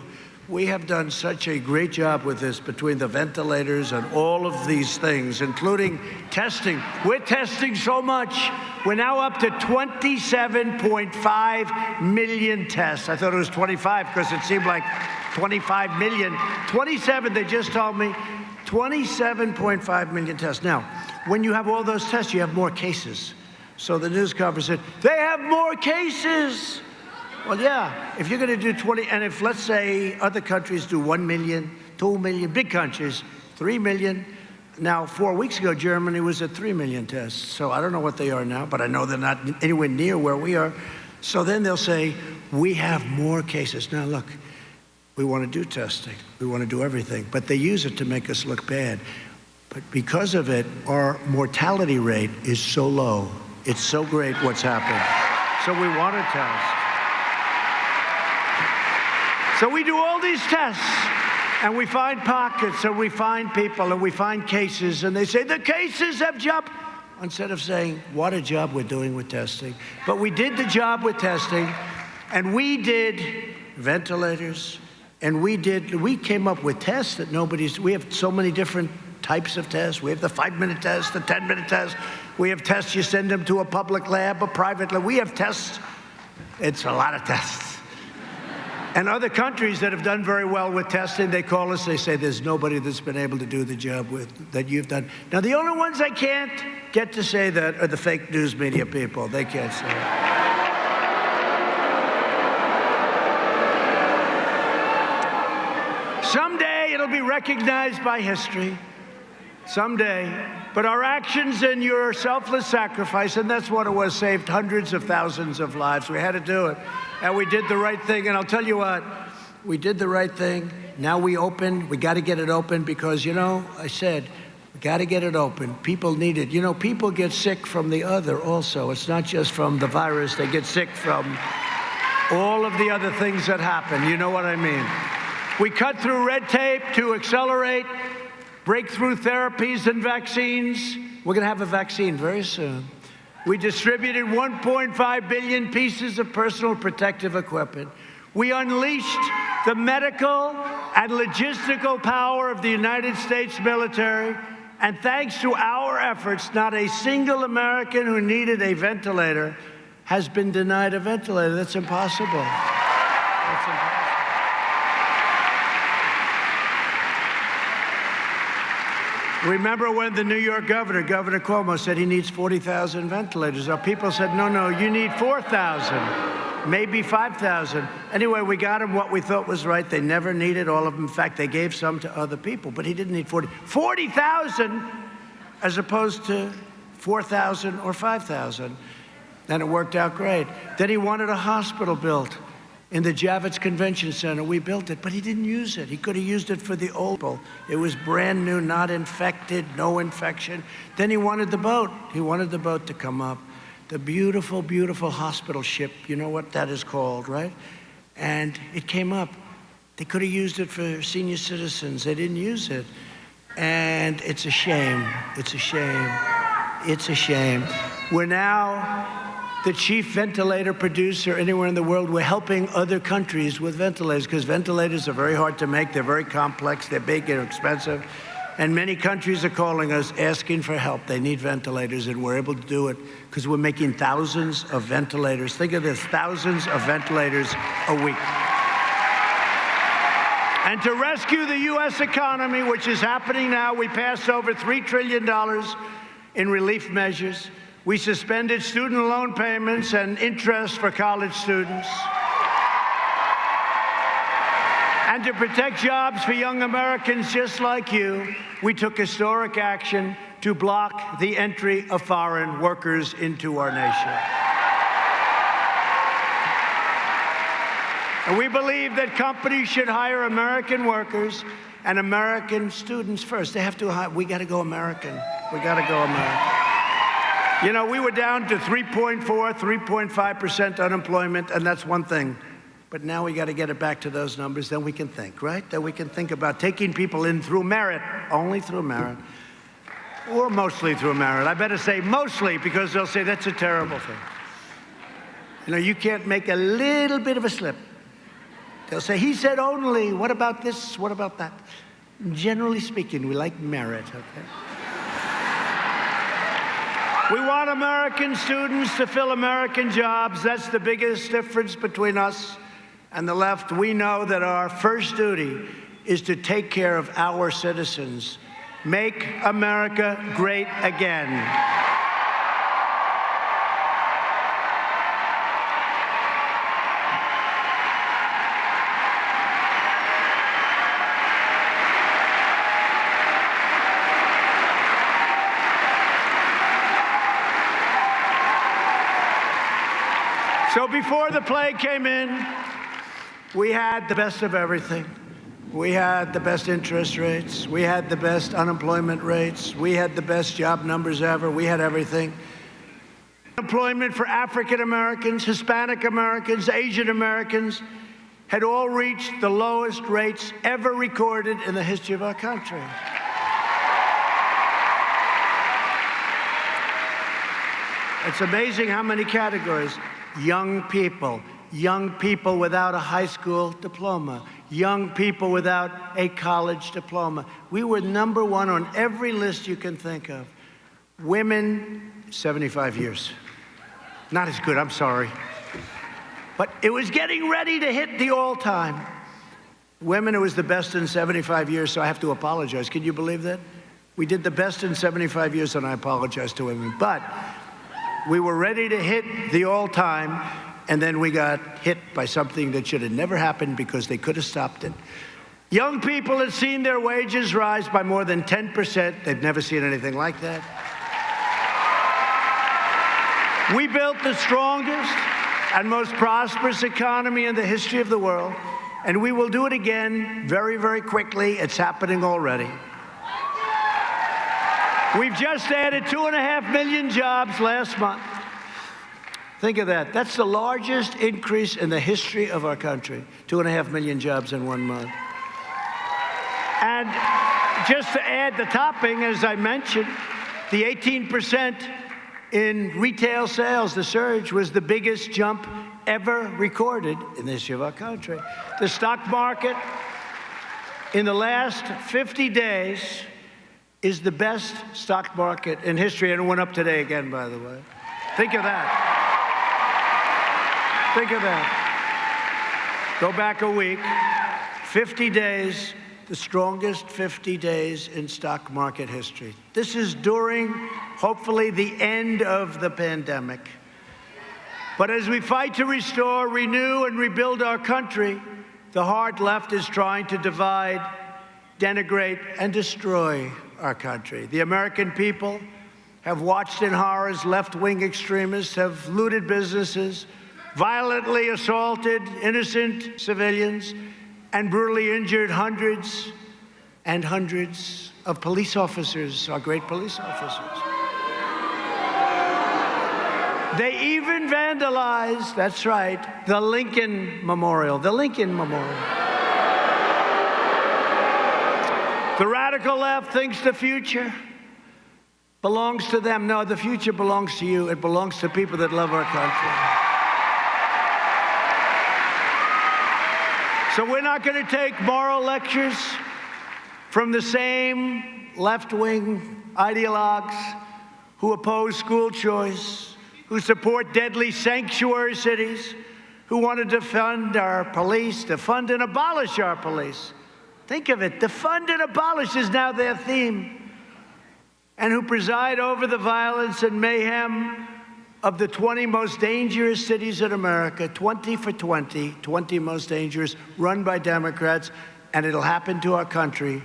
We have done such a great job with this, between the ventilators and all of these things, including testing. We're testing so much. We're now up to 27.5 million tests. I thought it was 25 because it seemed like 25 million. 27, they just told me. 27.5 million tests. Now, when you have all those tests, you have more cases. So the news conference said, they have more cases. Well, yeah, if you're going to do 20, and if, let's say, other countries do 1 million, 2 million, big countries, 3 million. Now, 4 weeks ago, Germany was at 3 million tests. So I don't know what they are now, but I know they're not anywhere near where we are. So then they'll say, we have more cases. Now, look, we want to do testing. We want to do everything. But they use it to make us look bad. But because of it, our mortality rate is so low. It's so great what's happened. So we want to test. So we do all these tests, and we find pockets, and we find people, and we find cases, and they say, the cases have jumped, instead of saying, what a job we're doing with testing. But we did the job with testing, and we did ventilators, and we came up with tests that we have so many different types of tests. We have the 5-minute test, the 10-minute test. We have tests, you send them to a public lab, a private lab. We have tests. It's a lot of tests. And other countries that have done very well with testing, they call us, they say, there's nobody that's been able to do the job that you've done. Now, the only ones I can't get to say that are the fake news media people. They can't say it. Someday it'll be recognized by history. Someday. But our actions and your selfless sacrifice, and that's what it was, saved hundreds of thousands of lives. We had to do it. And we did the right thing. And I'll tell you what, we did the right thing. Now we opened. We got to get it open because, you know, I said, we got to get it open. People need it. You know, people get sick from the other also. It's not just from the virus. They get sick from all of the other things that happen. You know what I mean? We cut through red tape to accelerate breakthrough therapies and vaccines. We're going to have a vaccine very soon. We distributed 1.5 billion pieces of personal protective equipment. We unleashed the medical and logistical power of the United States military. And thanks to our efforts, not a single American who needed a ventilator has been denied a ventilator. That's impossible. That's impossible. Remember when the New York governor, Governor Cuomo, said he needs 40,000 ventilators? Our people said, no, you need 4,000, maybe 5,000. Anyway, we got him what we thought was right. They never needed all of them. In fact, they gave some to other people, but he didn't need 40,000 as opposed to 4,000 or 5,000. And it worked out great. Then he wanted a hospital built. in the Javits Convention Center. We built it, but he didn't use it. He could have used it for the old people. It was brand new, not infected, no infection. Then he wanted the boat. He wanted the boat to come up. The beautiful, beautiful hospital ship. You know what that is called, right? And it came up. They could have used it for senior citizens. They didn't use it. And it's a shame. It's a shame. It's a shame. We're now the chief ventilator producer anywhere in the world. We're helping other countries with ventilators because ventilators are very hard to make. They're very complex. They're big and expensive. And many countries are calling us, asking for help. They need ventilators, and we're able to do it because we're making thousands of ventilators. Think of this, thousands of ventilators a week. And to rescue the U.S. economy, which is happening now, we passed over $3 trillion in relief measures. We suspended student loan payments and interest for college students. And to protect jobs for young Americans just like you, we took historic action to block the entry of foreign workers into our nation. And we believe that companies should hire American workers and American students first. They have to hire. We got to go American. We got to go American. You know, we were down to 3.4, 3.5% unemployment, and that's one thing. But now we got to get it back to those numbers. Then we can think, right? Then we can think about taking people in through merit, only through merit, or mostly through merit. I better say mostly, because they'll say that's a terrible thing. You know, you can't make a little bit of a slip. They'll say, he said only. What about this? What about that? Generally speaking, we like merit, okay? We want American students to fill American jobs. That's the biggest difference between us and the left. We know that our first duty is to take care of our citizens. Make America great again. So before the plague came in, we had the best of everything. We had the best interest rates. We had the best unemployment rates. We had the best job numbers ever. We had everything. Employment for African Americans, Hispanic Americans, Asian Americans had all reached the lowest rates ever recorded in the history of our country. It's amazing how many categories. Young people without a high school diploma, young people without a college diploma. We were number one on every list you can think of. Women, 75 years. Not as good, I'm sorry. But it was getting ready to hit the all-time. Women, it was the best in 75 years, so I have to apologize. Can you believe that? We did the best in 75 years, and I apologize to women. But we were ready to hit the all-time, and then we got hit by something that should have never happened because they could have stopped it. Young people had seen their wages rise by more than 10%. They've never seen anything like that. We built the strongest and most prosperous economy in the history of the world, and we will do it again very, very quickly. It's happening already. We've just added 2.5 million jobs last month. Think of that. That's the largest increase in the history of our country. 2.5 million jobs in 1 month. And just to add the topping, as I mentioned, the 18% in retail sales, the surge, was the biggest jump ever recorded in the history of our country. The stock market in the last 50 days is the best stock market in history, and it went up today again, by the way. Think of that. Think of that. Go back a week, 50 days, the strongest 50 days in stock market history. This is during, hopefully, the end of the pandemic. But as we fight to restore, renew, and rebuild our country, the hard left is trying to divide, denigrate, and destroy our country. The American people have watched in horror as left-wing extremists have looted businesses, violently assaulted innocent civilians, and brutally injured hundreds and hundreds of police officers, our great police officers. They even vandalized, that's right, the Lincoln Memorial, the Lincoln Memorial. The radical left thinks the future belongs to them. No, the future belongs to you. It belongs to people that love our country. So we're not going to take moral lectures from the same left-wing ideologues who oppose school choice, who support deadly sanctuary cities, who want to defund our police, defund and abolish our police. Think of it, defund and abolish is now their theme. And who preside over the violence and mayhem of the 20 most dangerous cities in America, 20 for 20, 20 most dangerous, run by Democrats, and it'll happen to our country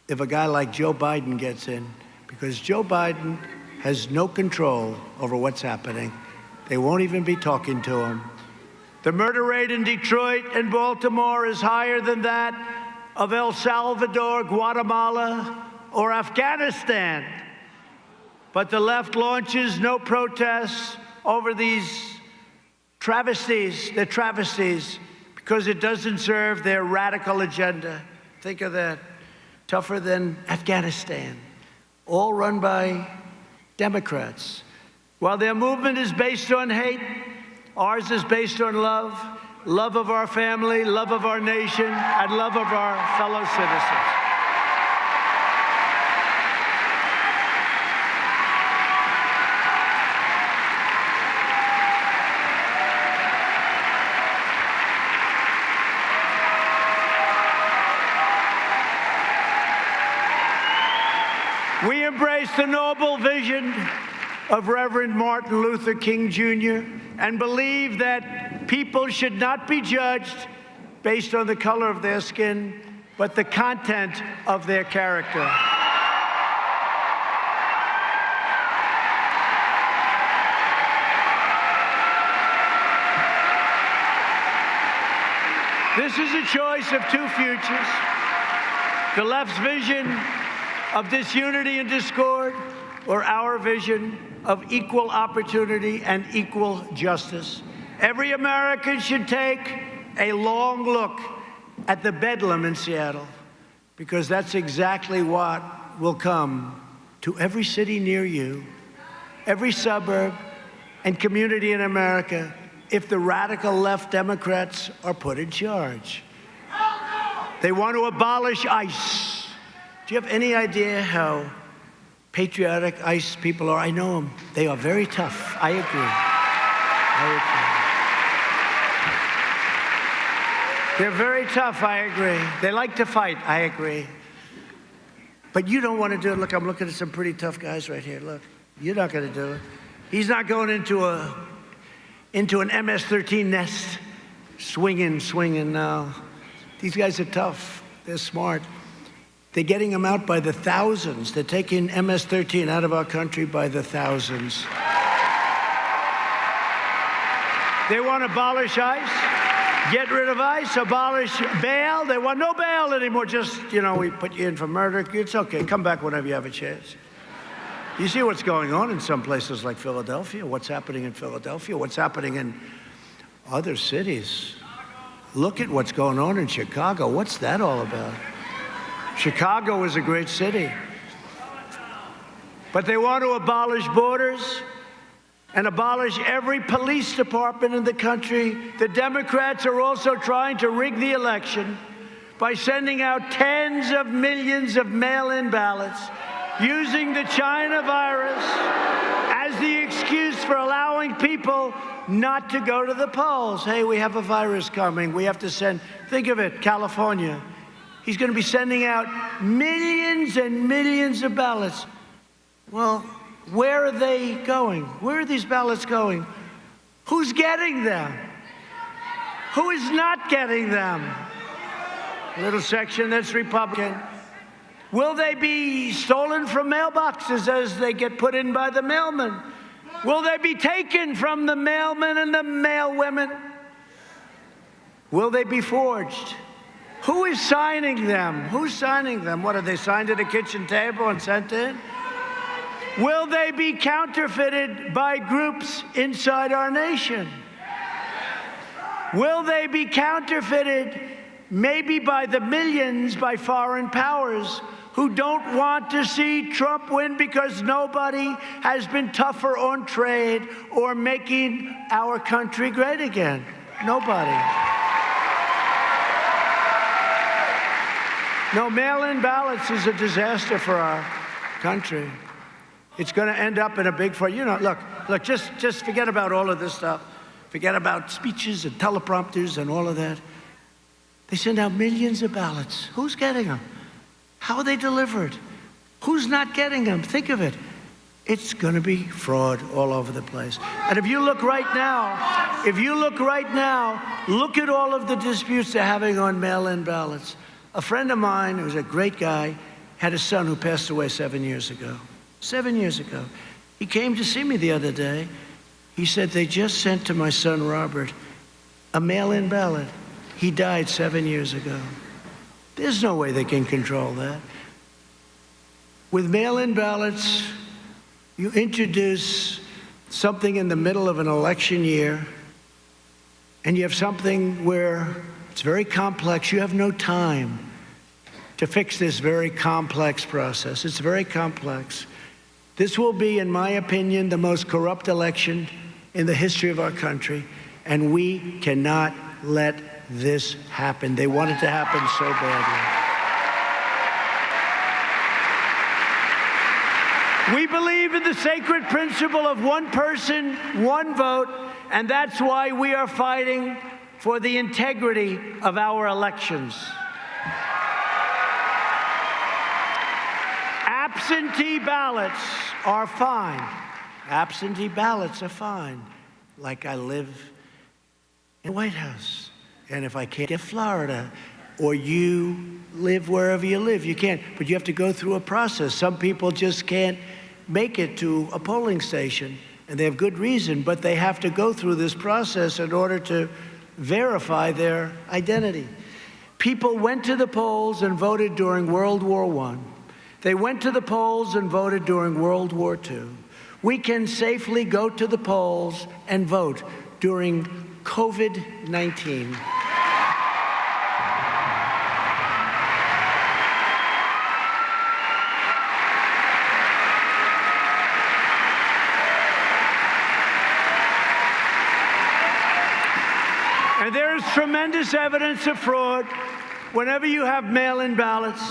if a guy like Joe Biden gets in, because Joe Biden has no control over what's happening. They won't even be talking to him. The murder rate in Detroit and Baltimore is higher than that of El Salvador, Guatemala, or Afghanistan. But the left launches no protests over these travesties. They're travesties because it doesn't serve their radical agenda. Think of that. Tougher than Afghanistan. All run by Democrats. While their movement is based on hate, ours is based on love. Love of our family, love of our nation, and love of our fellow citizens. We embrace the noble vision of Reverend Martin Luther King Jr. and believe that people should not be judged based on the color of their skin, but the content of their character. This is a choice of two futures. The left's vision of disunity and discord, or our vision of equal opportunity and equal justice. Every American should take a long look at the bedlam in Seattle, because that's exactly what will come to every city near you, every suburb and community in America if the radical left Democrats are put in charge. They want to abolish ICE. Do you have any idea how patriotic ICE people are? I know them. They are very tough. I agree. They're very tough. I agree. They like to fight. I agree. But you don't want to do it. Look, I'm looking at some pretty tough guys right here. Look, you're not going to do it. He's not going into an MS-13 nest, swinging now. These guys are tough. They're smart. They're getting them out by the thousands. They're taking MS-13 out of our country by the thousands. They want to abolish ICE, get rid of ICE, abolish bail. They want no bail anymore. Just, we put you in for murder. It's okay. Come back whenever you have a chance. You see what's going on in some places like Philadelphia, what's happening in Philadelphia, what's happening in other cities. Look at what's going on in Chicago. What's that all about? Chicago is a great city. But they want to abolish borders and abolish every police department in the country. The Democrats are also trying to rig the election by sending out tens of millions of mail-in ballots, using the China virus as the excuse for allowing people not to go to the polls. Hey, we have a virus coming. We have to send, think of it, California. He's going to be sending out millions and millions of ballots. Well, where are they going? Where are these ballots going? Who's getting them? Who is not getting them? A little section that's Republican. Will they be stolen from mailboxes as they get put in by the mailman? Will they be taken from the mailmen and the mailwomen? Will they be forged? Who is signing them? Who's signing them? What, are they signed at a kitchen table and sent in? Will they be counterfeited by groups inside our nation? Will they be counterfeited maybe by the millions by foreign powers who don't want to see Trump win because nobody has been tougher on trade or making our country great again? Nobody. No, mail-in ballots is a disaster for our country. It's going to end up in a big fight. You know, look, just forget about all of this stuff. Forget about speeches and teleprompters and all of that. They send out millions of ballots. Who's getting them? How are they delivered? Who's not getting them? Think of it. It's going to be fraud all over the place. And if you look right now, look at all of the disputes they're having on mail-in ballots. A friend of mine, who's a great guy, had a son who passed away 7 years ago. 7 years ago. He came to see me the other day. He said, they just sent to my son, Robert, a mail-in ballot. He died 7 years ago. There's no way they can control that. With mail-in ballots, you introduce something in the middle of an election year, and you have something where it's very complex. You have no time to fix this very complex process. It's very complex. This will be, in my opinion, the most corrupt election in the history of our country, and we cannot let this happen. They want it to happen so badly. We believe in the sacred principle of one person, one vote, and that's why we are fighting for the integrity of our elections. Absentee ballots are fine. Absentee ballots are fine. Like I live in the White House. And if I can't get Florida, or you live wherever you live, you can't. But you have to go through a process. Some people just can't make it to a polling station, and they have good reason, but they have to go through this process in order to verify their identity. People went to the polls and voted during World War I. They went to the polls and voted during World War II. We can safely go to the polls and vote during COVID-19. And there is tremendous evidence of fraud whenever you have mail-in ballots.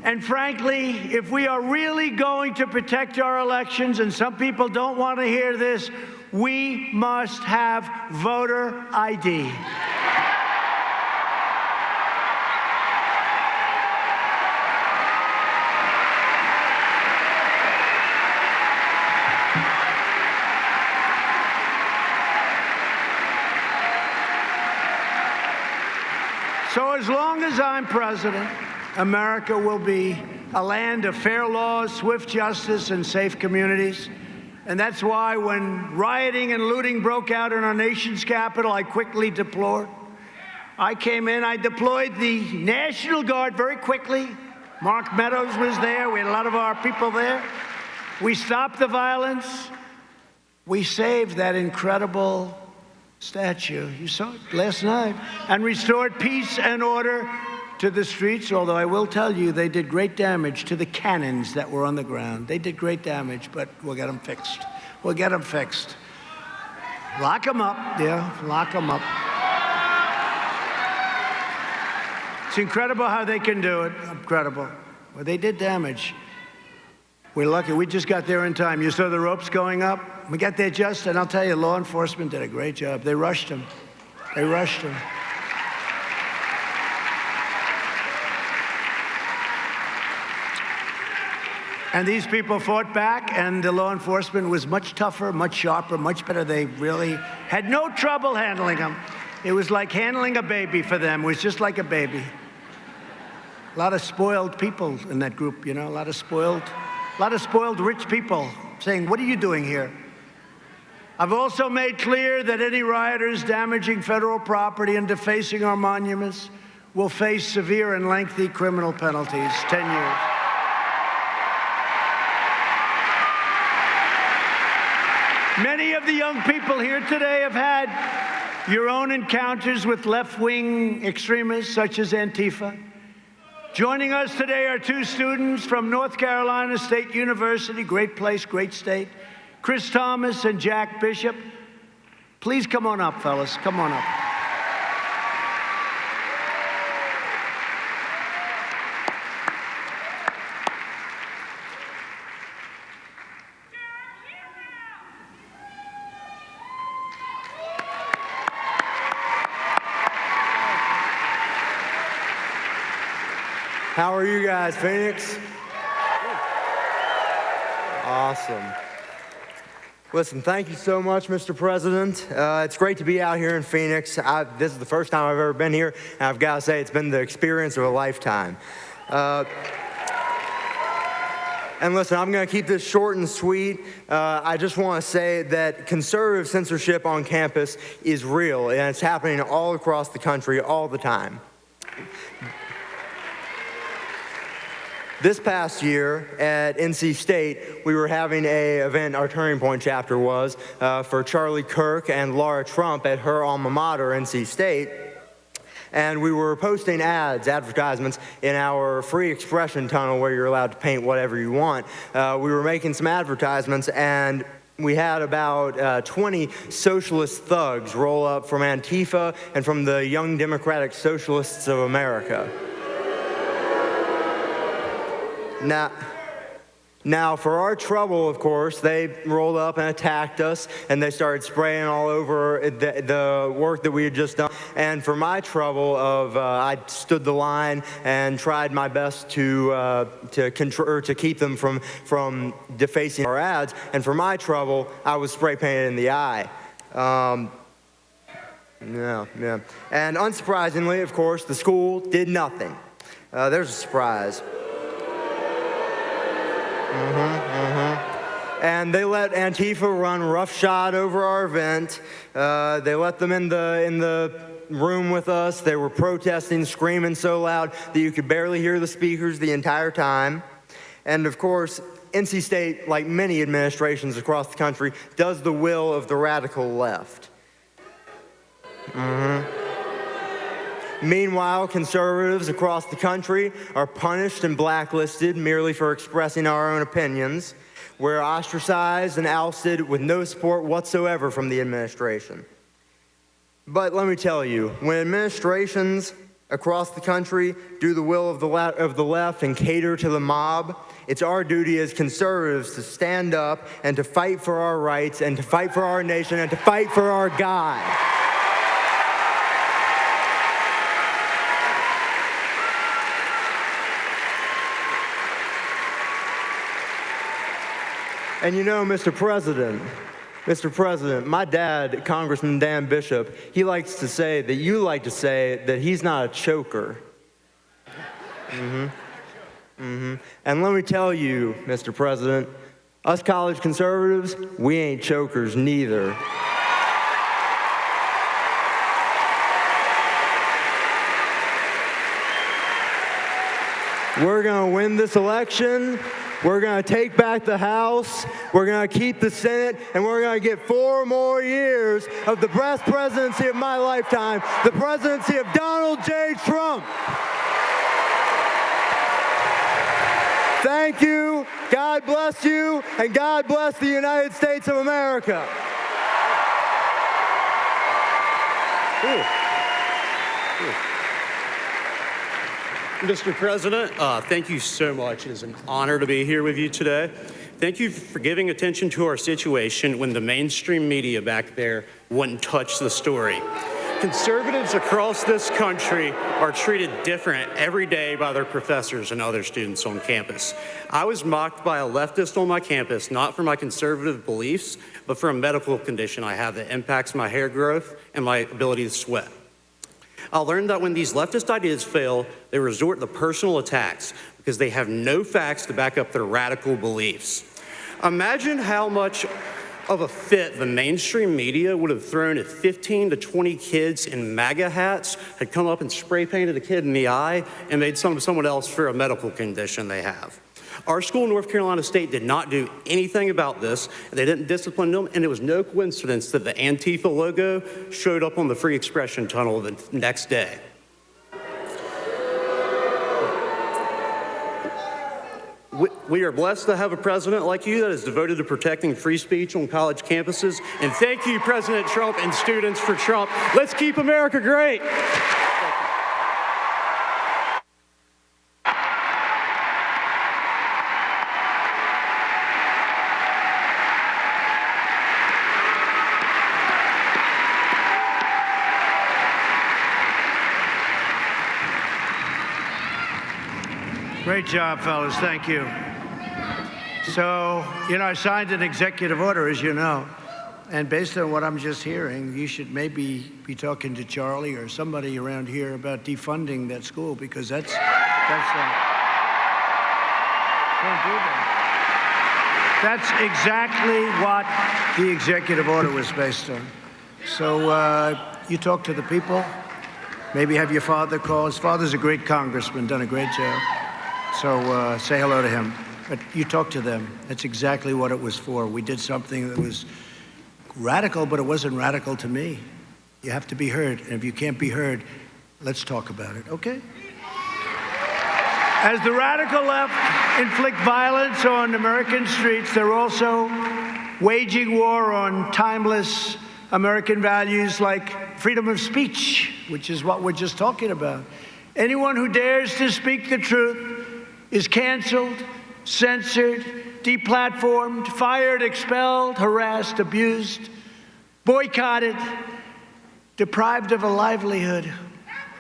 And frankly, if we are really going to protect our elections, and some people don't want to hear this, we must have voter ID. So as long as I'm president, America will be a land of fair laws, swift justice, and safe communities. And that's why when rioting and looting broke out in our nation's capital, I quickly deployed. I came in, I deployed the National Guard very quickly. Mark Meadows was there. We had a lot of our people there. We stopped the violence. We saved that incredible statue. You saw it last night. And restored peace and order to the streets, although I will tell you they did great damage to the cannons that were on the ground. They did great damage, but we'll get them fixed. We'll get them fixed. Lock them up, yeah, lock them up. It's incredible how they can do it, incredible. Well, they did damage. We're lucky, we just got there in time. You saw the ropes going up? We got there just, and I'll tell you, law enforcement did a great job. They rushed them. They rushed them. And these people fought back, and the law enforcement was much tougher, much sharper, much better. They really had no trouble handling them. It was like handling a baby for them. It was just like a baby. A lot of spoiled people in that group, you know, a lot of spoiled rich people saying, "What are you doing here?" I've also made clear that any rioters damaging federal property and defacing our monuments will face severe and lengthy criminal penalties, 10 years. Many of the young people here today have had your own encounters with left-wing extremists such as Antifa. Joining us today are two students from North Carolina State University, great place, great state, Chris Thomas and Jack Bishop. Please come on up, fellas, come on up. How are you guys, Phoenix? Awesome. Listen, thank you so much, Mr. President. It's great to be out here in Phoenix. This is the first time I've ever been here, and I've got to say it's been the experience of a lifetime. And listen, I'm going to keep this short and sweet. I just want to say that conservative censorship on campus is real, and it's happening all across the country all the time. This past year at NC State, we were having an event, our Turning Point chapter was, for Charlie Kirk and Laura Trump at her alma mater, NC State. And we were posting advertisements in our free expression tunnel where you're allowed to paint whatever you want. We were making some advertisements, and we had about 20 socialist thugs roll up from Antifa and from the Young Democratic Socialists of America. Now, for our trouble, of course, they rolled up and attacked us, and they started spraying all over the work that we had just done. And for my trouble, I stood the line and tried my best to keep them from defacing our ads. And for my trouble, I was spray painted in the eye. Yeah. And unsurprisingly, of course, the school did nothing. There's a surprise. And they let Antifa run roughshod over our event. They let them in the room with us. They were protesting, screaming so loud that you could barely hear the speakers the entire time. And of course, NC State, like many administrations across the country, does the will of the radical left. Meanwhile, conservatives across the country are punished and blacklisted merely for expressing our own opinions. We're ostracized and ousted with no support whatsoever from the administration. But let me tell you, when administrations across the country do the will of the left and cater to the mob, it's our duty as conservatives to stand up and to fight for our rights and to fight for our nation and to fight for our God. And you know, Mr. President, my dad, Congressman Dan Bishop, he likes to say that you like to say that he's not a choker. And let me tell you, Mr. President, us college conservatives, we ain't chokers neither. We're going to win this election. We're going to take back the House, we're going to keep the Senate, and we're going to get 4 more years of the best presidency of my lifetime, the presidency of Donald J. Trump. Thank you, God bless you, and God bless the United States of America. Mr. President, thank you so much. It is an honor to be here with you today. Thank you for giving attention to our situation when the mainstream media back there wouldn't touch the story. Conservatives across this country are treated different every day by their professors and other students on campus. I was mocked by a leftist on my campus, not for my conservative beliefs, but for a medical condition I have that impacts my hair growth and my ability to sweat. I learned that when these leftist ideas fail, they resort to personal attacks because they have no facts to back up their radical beliefs. Imagine how much of a fit, the mainstream media would have thrown if 15 to 20 kids in MAGA hats had come up and spray painted a kid in the eye and made someone else for a medical condition they have. Our school, North Carolina State, did not do anything about this. They didn't discipline them, and it was no coincidence that the Antifa logo showed up on the Free Expression Tunnel the next day. We are blessed to have a president like you that is devoted to protecting free speech on college campuses. And thank you, President Trump and Students for Trump. Let's keep America great. Great job, fellas. Thank you. So, I signed an executive order, as you know, and based on what I'm just hearing, you should maybe be talking to Charlie or somebody around here about defunding that school, because don't do that. That's exactly what the executive order was based on. So you talk to the people, maybe have your father call. His father's a great congressman, done a great job. So say hello to him. But you talk to them. That's exactly what it was for. We did something that was radical, but it wasn't radical to me. You have to be heard. And if you can't be heard, let's talk about it, okay? As the radical left inflict violence on American streets, they're also waging war on timeless American values like freedom of speech, which is what we're just talking about. Anyone who dares to speak the truth is canceled, censored, deplatformed, fired, expelled, harassed, abused, boycotted, deprived of a livelihood,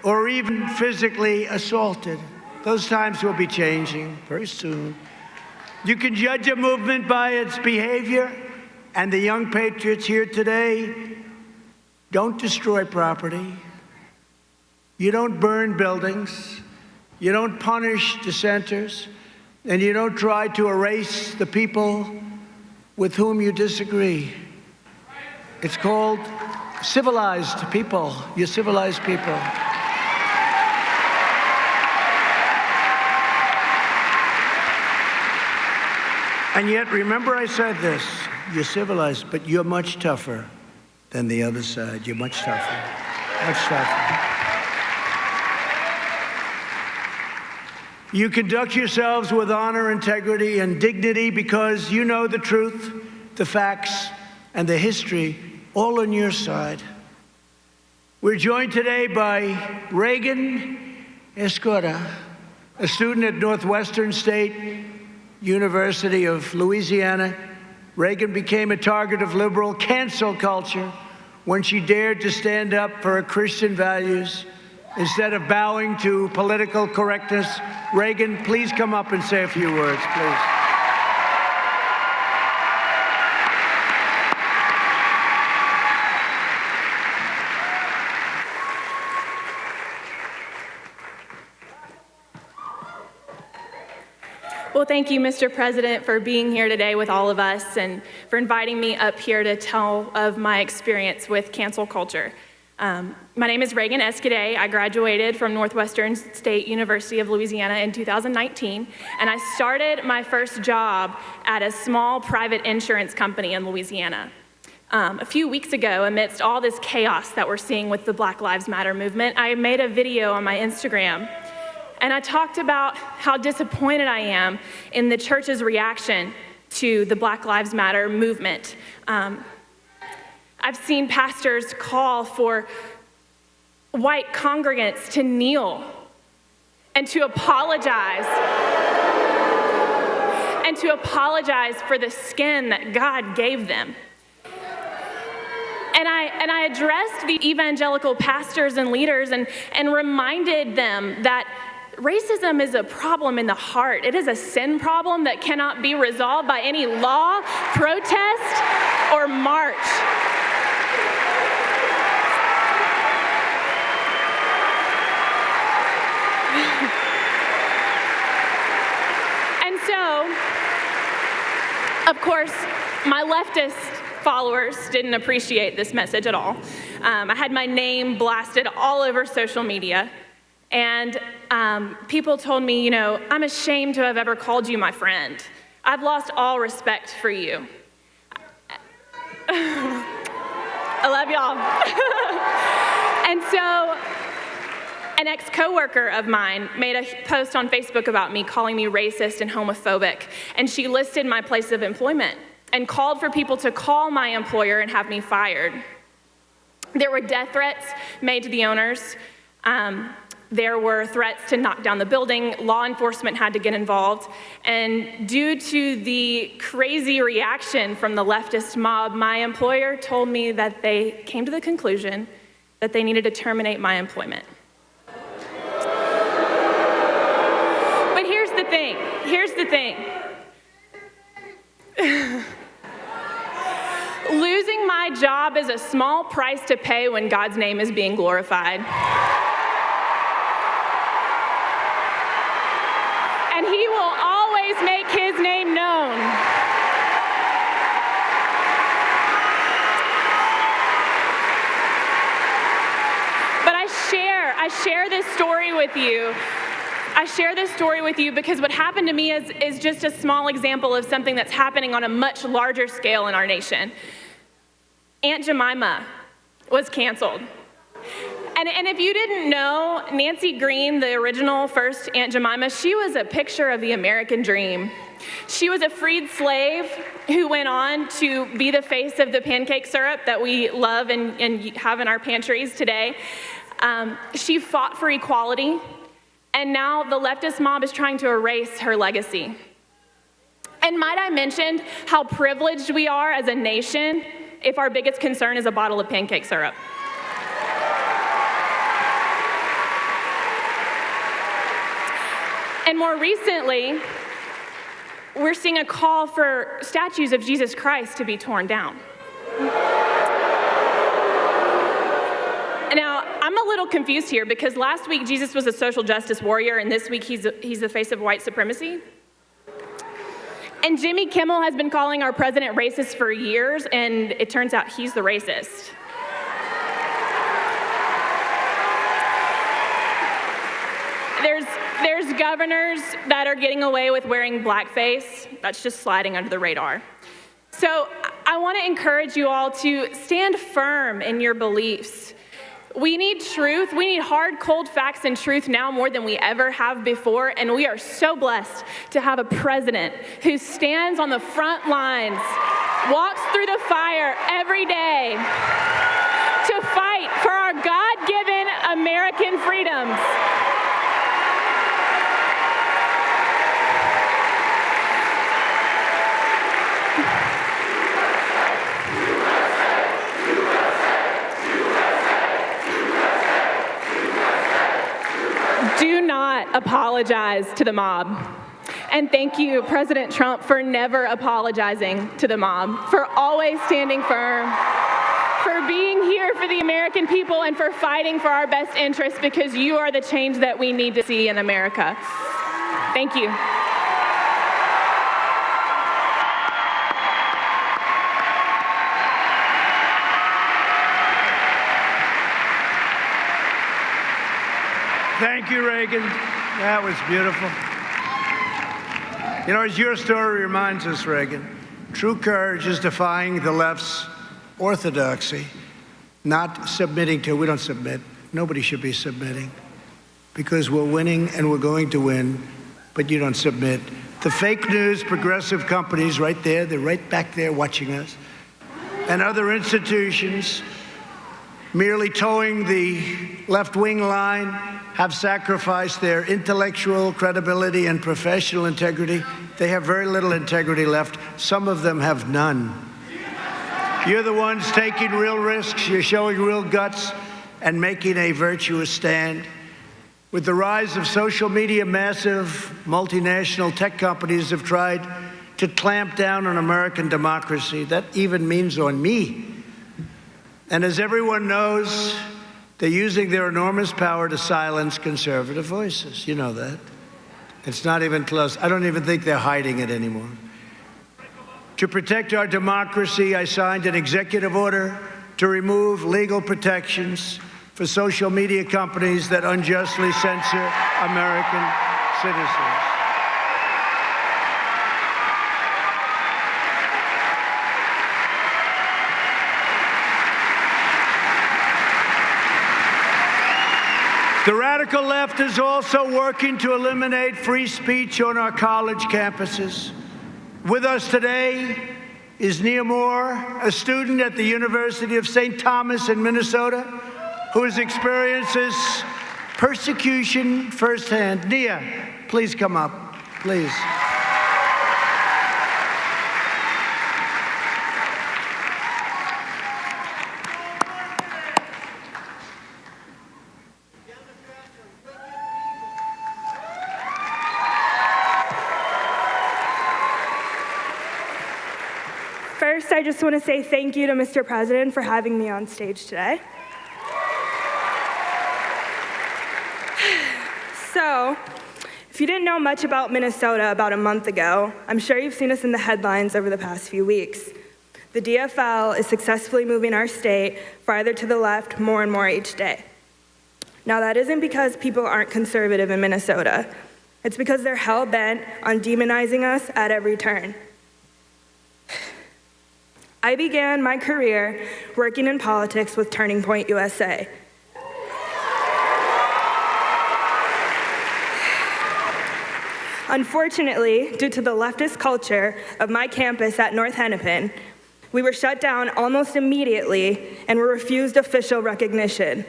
or even physically assaulted. Those times will be changing very soon. You can judge a movement by its behavior, and the young patriots here today don't destroy property. You don't burn buildings. You don't punish dissenters, and you don't try to erase the people with whom you disagree. It's called civilized people. You're civilized people. And yet, remember I said this, you're civilized, but you're much tougher than the other side. You're much tougher, much tougher. You conduct yourselves with honor, integrity, and dignity because you know the truth, the facts, and the history all on your side. We're joined today by Reagan Escoda, a student at Northwestern State University of Louisiana. Reagan became a target of liberal cancel culture when she dared to stand up for her Christian values instead of bowing to political correctness. Reagan, please come up and say a few words, please. Well, thank you, Mr. President, for being here today with all of us and for inviting me up here to tell of my experience with cancel culture. My name is Reagan Escoda. I graduated from Northwestern State University of Louisiana in 2019, and I started my first job at a small private insurance company in Louisiana. A few weeks ago, amidst all this chaos that we're seeing with the Black Lives Matter movement, I made a video on my Instagram, and I talked about how disappointed I am in the church's reaction to the Black Lives Matter movement. I've seen pastors call for white congregants to kneel and to apologize for the skin that God gave them. And I addressed the evangelical pastors and leaders and reminded them that racism is a problem in the heart. It is a sin problem that cannot be resolved by any law, protest, or march. And so, of course, my leftist followers didn't appreciate this message at all. I had my name blasted all over social media. And people told me, I'm ashamed to have ever called you my friend. I've lost all respect for you. I love y'all. And so an ex-coworker of mine made a post on Facebook about me, calling me racist and homophobic. And she listed my place of employment and called for people to call my employer and have me fired. There were death threats made to the owners. There were threats to knock down the building. Law enforcement had to get involved. And due to the crazy reaction from the leftist mob, my employer told me that they came to the conclusion that they needed to terminate my employment. But here's the thing. Losing my job is a small price to pay when God's name is being glorified. And he will always make his name known. But I share this story with you. I share this story with you because what happened to me is just a small example of something that's happening on a much larger scale in our nation. Aunt Jemima was canceled. And if you didn't know, Nancy Green, the original first Aunt Jemima, she was a picture of the American dream. She was a freed slave who went on to be the face of the pancake syrup that we love and have in our pantries today. She fought for equality, and now the leftist mob is trying to erase her legacy. And might I mention how privileged we are as a nation if our biggest concern is a bottle of pancake syrup? And more recently, we're seeing a call for statues of Jesus Christ to be torn down. Now, I'm a little confused here because last week Jesus was a social justice warrior, and this week he's the face of white supremacy. And Jimmy Kimmel has been calling our president racist for years, and it turns out he's the racist. There's governors that are getting away with wearing blackface. That's just sliding under the radar. So I want to encourage you all to stand firm in your beliefs. We need truth. We need hard, cold facts and truth now more than we ever have before. And we are so blessed to have a president who stands on the front lines, walks through the fire every day to fight for our God-given American freedoms. Do not apologize to the mob. And thank you, President Trump, for never apologizing to the mob, for always standing firm, for being here for the American people, and for fighting for our best interests, because you are the change that we need to see in America. Thank you. Thank you, Reagan. That was beautiful. As your story reminds us, Reagan, true courage is defying the left's orthodoxy, not submitting to. We don't submit. Nobody should be submitting because we're winning and we're going to win, but you don't submit. The fake news progressive companies right there, they're right back there watching us, and other institutions merely towing the left-wing line have sacrificed their intellectual credibility and professional integrity. They have very little integrity left. Some of them have none. You're the ones taking real risks. You're showing real guts and making a virtuous stand. With the rise of social media, massive multinational tech companies have tried to clamp down on American democracy. That even means on me. And as everyone knows, they're using their enormous power to silence conservative voices. You know that. It's not even close. I don't even think they're hiding it anymore. To protect our democracy, I signed an executive order to remove legal protections for social media companies that unjustly censor American citizens. The radical left is also working to eliminate free speech on our college campuses. With us today is Nia Moore, a student at the University of St. Thomas in Minnesota, who has experiences persecution firsthand. Nia, please come up, please. First, I just want to say thank you to Mr. President for having me on stage today. So, if you didn't know much about Minnesota about a month ago, I'm sure you've seen us in the headlines over the past few weeks. The DFL is successfully moving our state farther to the left more and more each day. Now, that isn't because people aren't conservative in Minnesota. It's because they're hell-bent on demonizing us at every turn. I began my career working in politics with Turning Point USA. Unfortunately, due to the leftist culture of my campus at North Hennepin, we were shut down almost immediately and were refused official recognition.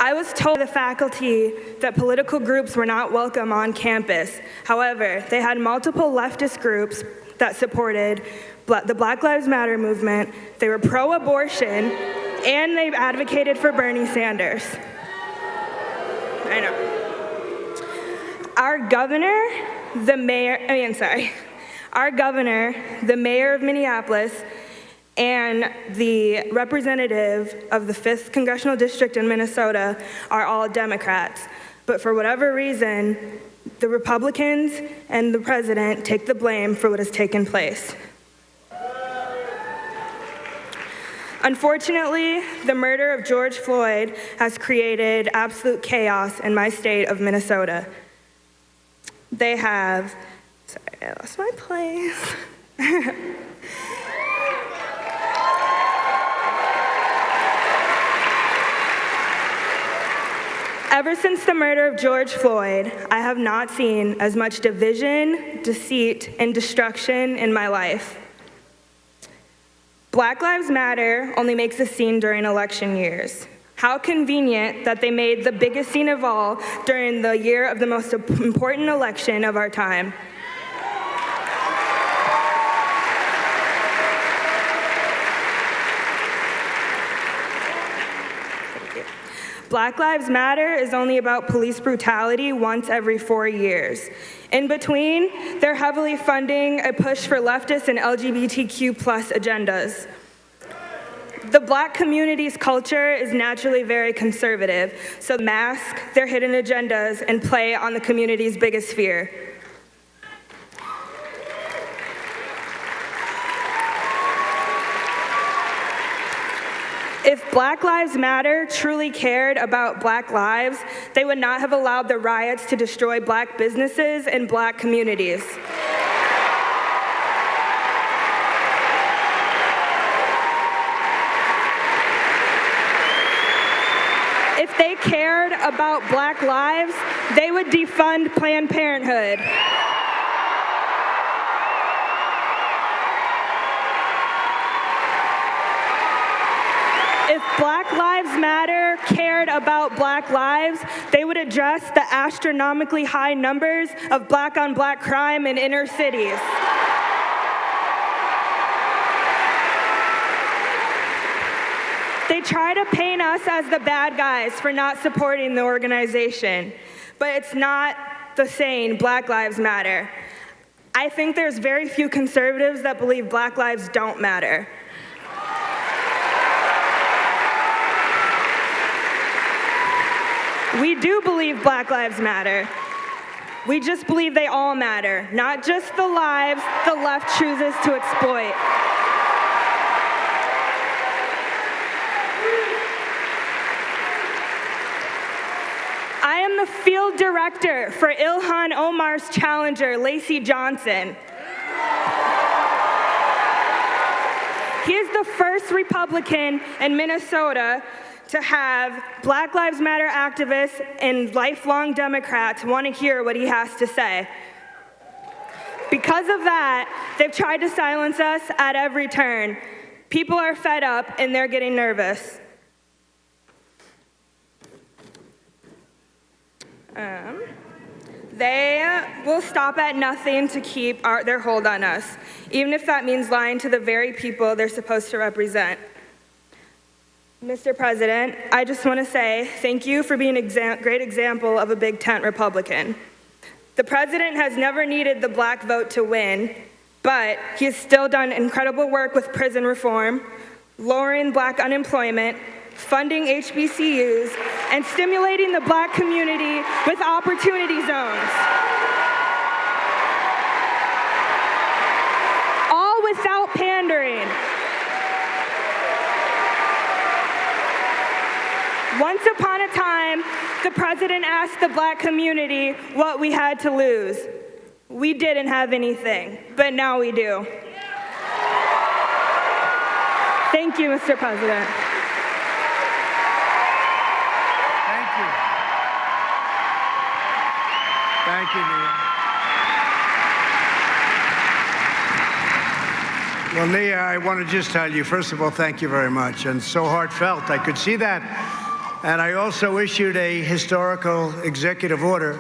I was told by the faculty that political groups were not welcome on campus. However, they had multiple leftist groups that supported the Black Lives Matter movement, they were pro-abortion, and they advocated for Bernie Sanders. I know. Our governor, the mayor of Minneapolis, and the representative of the 5th Congressional District in Minnesota are all Democrats. But for whatever reason, the Republicans and the president take the blame for what has taken place. Unfortunately, the murder of George Floyd has created absolute chaos in my state of Minnesota. They have, sorry, I lost my place. Ever since the murder of George Floyd, I have not seen as much division, deceit, and destruction in my life. Black Lives Matter only makes a scene during election years. How convenient that they made the biggest scene of all during the year of the most important election of our time. Black Lives Matter is only about police brutality once every 4 years. In between, they're heavily funding a push for leftist and LGBTQ+ agendas. The Black community's culture is naturally very conservative, so mask their hidden agendas and play on the community's biggest fear. If Black Lives Matter truly cared about Black lives, they would not have allowed the riots to destroy Black businesses and Black communities. If they cared about Black lives, they would defund Planned Parenthood. If Black Lives Matter cared about Black lives, they would address the astronomically high numbers of Black-on-Black crime in inner cities. They try to paint us as the bad guys for not supporting the organization, but it's not the saying, Black Lives Matter. I think there's very few conservatives that believe Black lives don't matter. We do believe Black Lives Matter. We just believe they all matter, not just the lives the left chooses to exploit. I am the field director for Ilhan Omar's challenger, Lacey Johnson. He is the first Republican in Minnesota to have Black Lives Matter activists and lifelong Democrats want to hear what he has to say. Because of that, they've tried to silence us at every turn. People are fed up and they're getting nervous. They will stop at nothing to keep their hold on us, even if that means lying to the very people they're supposed to represent. Mr. President, I just want to say thank you for being a great example of a big tent Republican. The president has never needed the black vote to win, but he has still done incredible work with prison reform, lowering black unemployment, funding HBCUs, and stimulating the black community with opportunity zones. All without pandering. Once upon a time, the president asked the black community what we had to lose. We didn't have anything, but now we do. Thank you, Mr. President. Thank you. Thank you, Nia. Well, Nia, I want to just tell you, first of all, thank you very much. And so heartfelt. I could see that. And I also issued a historical executive order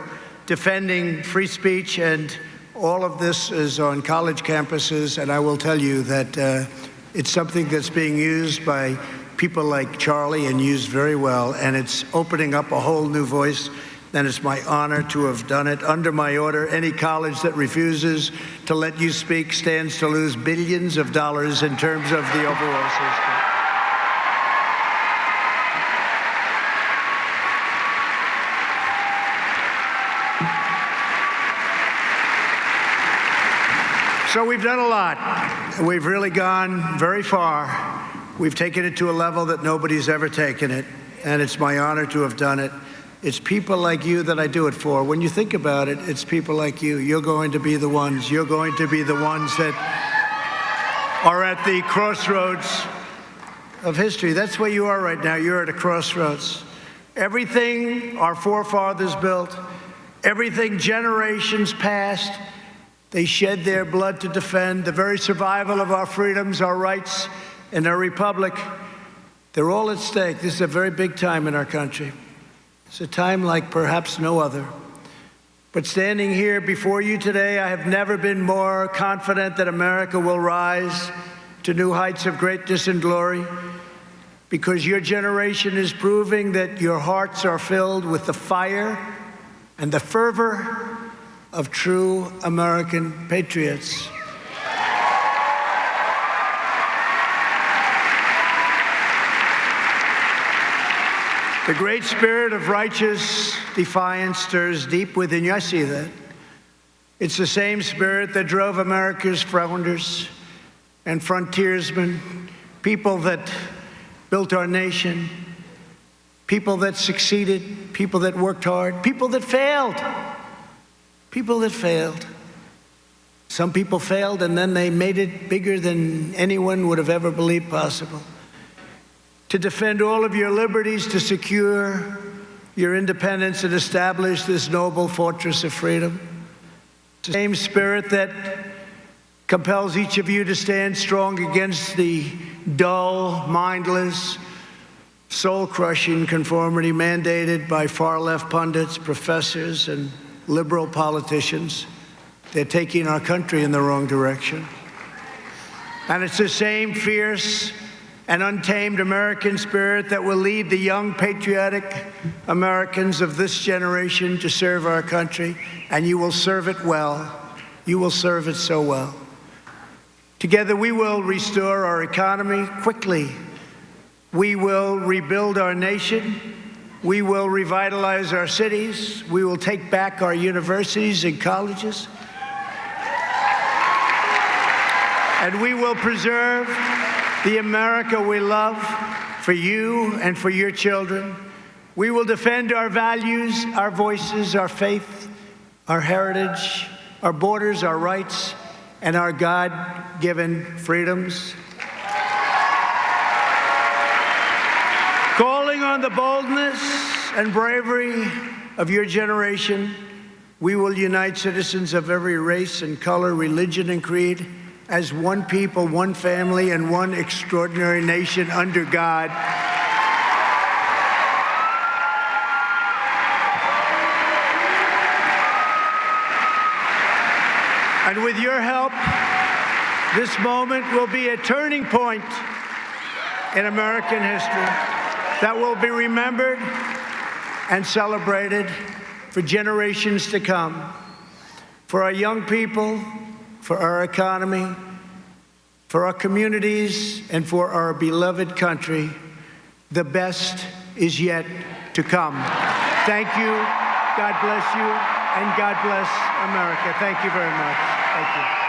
defending free speech, and all of this is on college campuses. And I will tell you that it's something that's being used by people like Charlie and used very well, and it's opening up a whole new voice. And it's my honor to have done it under my order. Any college that refuses to let you speak stands to lose billions of dollars in terms of the overall system. So we've done a lot. We've really gone very far. We've taken it to a level that nobody's ever taken it, and it's my honor to have done it. It's people like you that I do it for. When you think about it, it's people like you. You're going to be the ones. You're going to be the ones that are at the crossroads of history. That's where you are right now. You're at a crossroads. Everything our forefathers built, everything generations past, they shed their blood to defend, the very survival of our freedoms, our rights, and our republic. They're all at stake. This is a very big time in our country. It's a time like perhaps no other. But standing here before you today, I have never been more confident that America will rise to new heights of greatness and glory, because your generation is proving that your hearts are filled with the fire and the fervor of true American patriots. The great spirit of righteous defiance stirs deep within you. I see that. It's the same spirit that drove America's founders and frontiersmen, people that built our nation, people that succeeded, people that worked hard, people that failed. People that failed. Some people failed and then they made it bigger than anyone would have ever believed possible. To defend all of your liberties, to secure your independence and establish this noble fortress of freedom. It's the same spirit that compels each of you to stand strong against the dull, mindless, soul-crushing conformity mandated by far-left pundits, professors, and liberal politicians. They're taking our country in the wrong direction. And it's the same fierce and untamed American spirit that will lead the young, patriotic Americans of this generation to serve our country, and you will serve it well. You will serve it so well. Together, we will restore our economy quickly. We will rebuild our nation, We will revitalize our cities. We will take back our universities and colleges. And we will preserve the America we love for you and for your children. We will defend our values, our voices, our faith, our heritage, our borders, our rights, and our God-given freedoms. Calling on the boldness and bravery of your generation, we will unite citizens of every race and color, religion and creed as one people, one family, and one extraordinary nation under God. And with your help, this moment will be a turning point in American history that will be remembered and celebrated for generations to come. For our young people, for our economy, for our communities, and for our beloved country, the best is yet to come. Thank you, God bless you, and God bless America. Thank you very much. Thank you.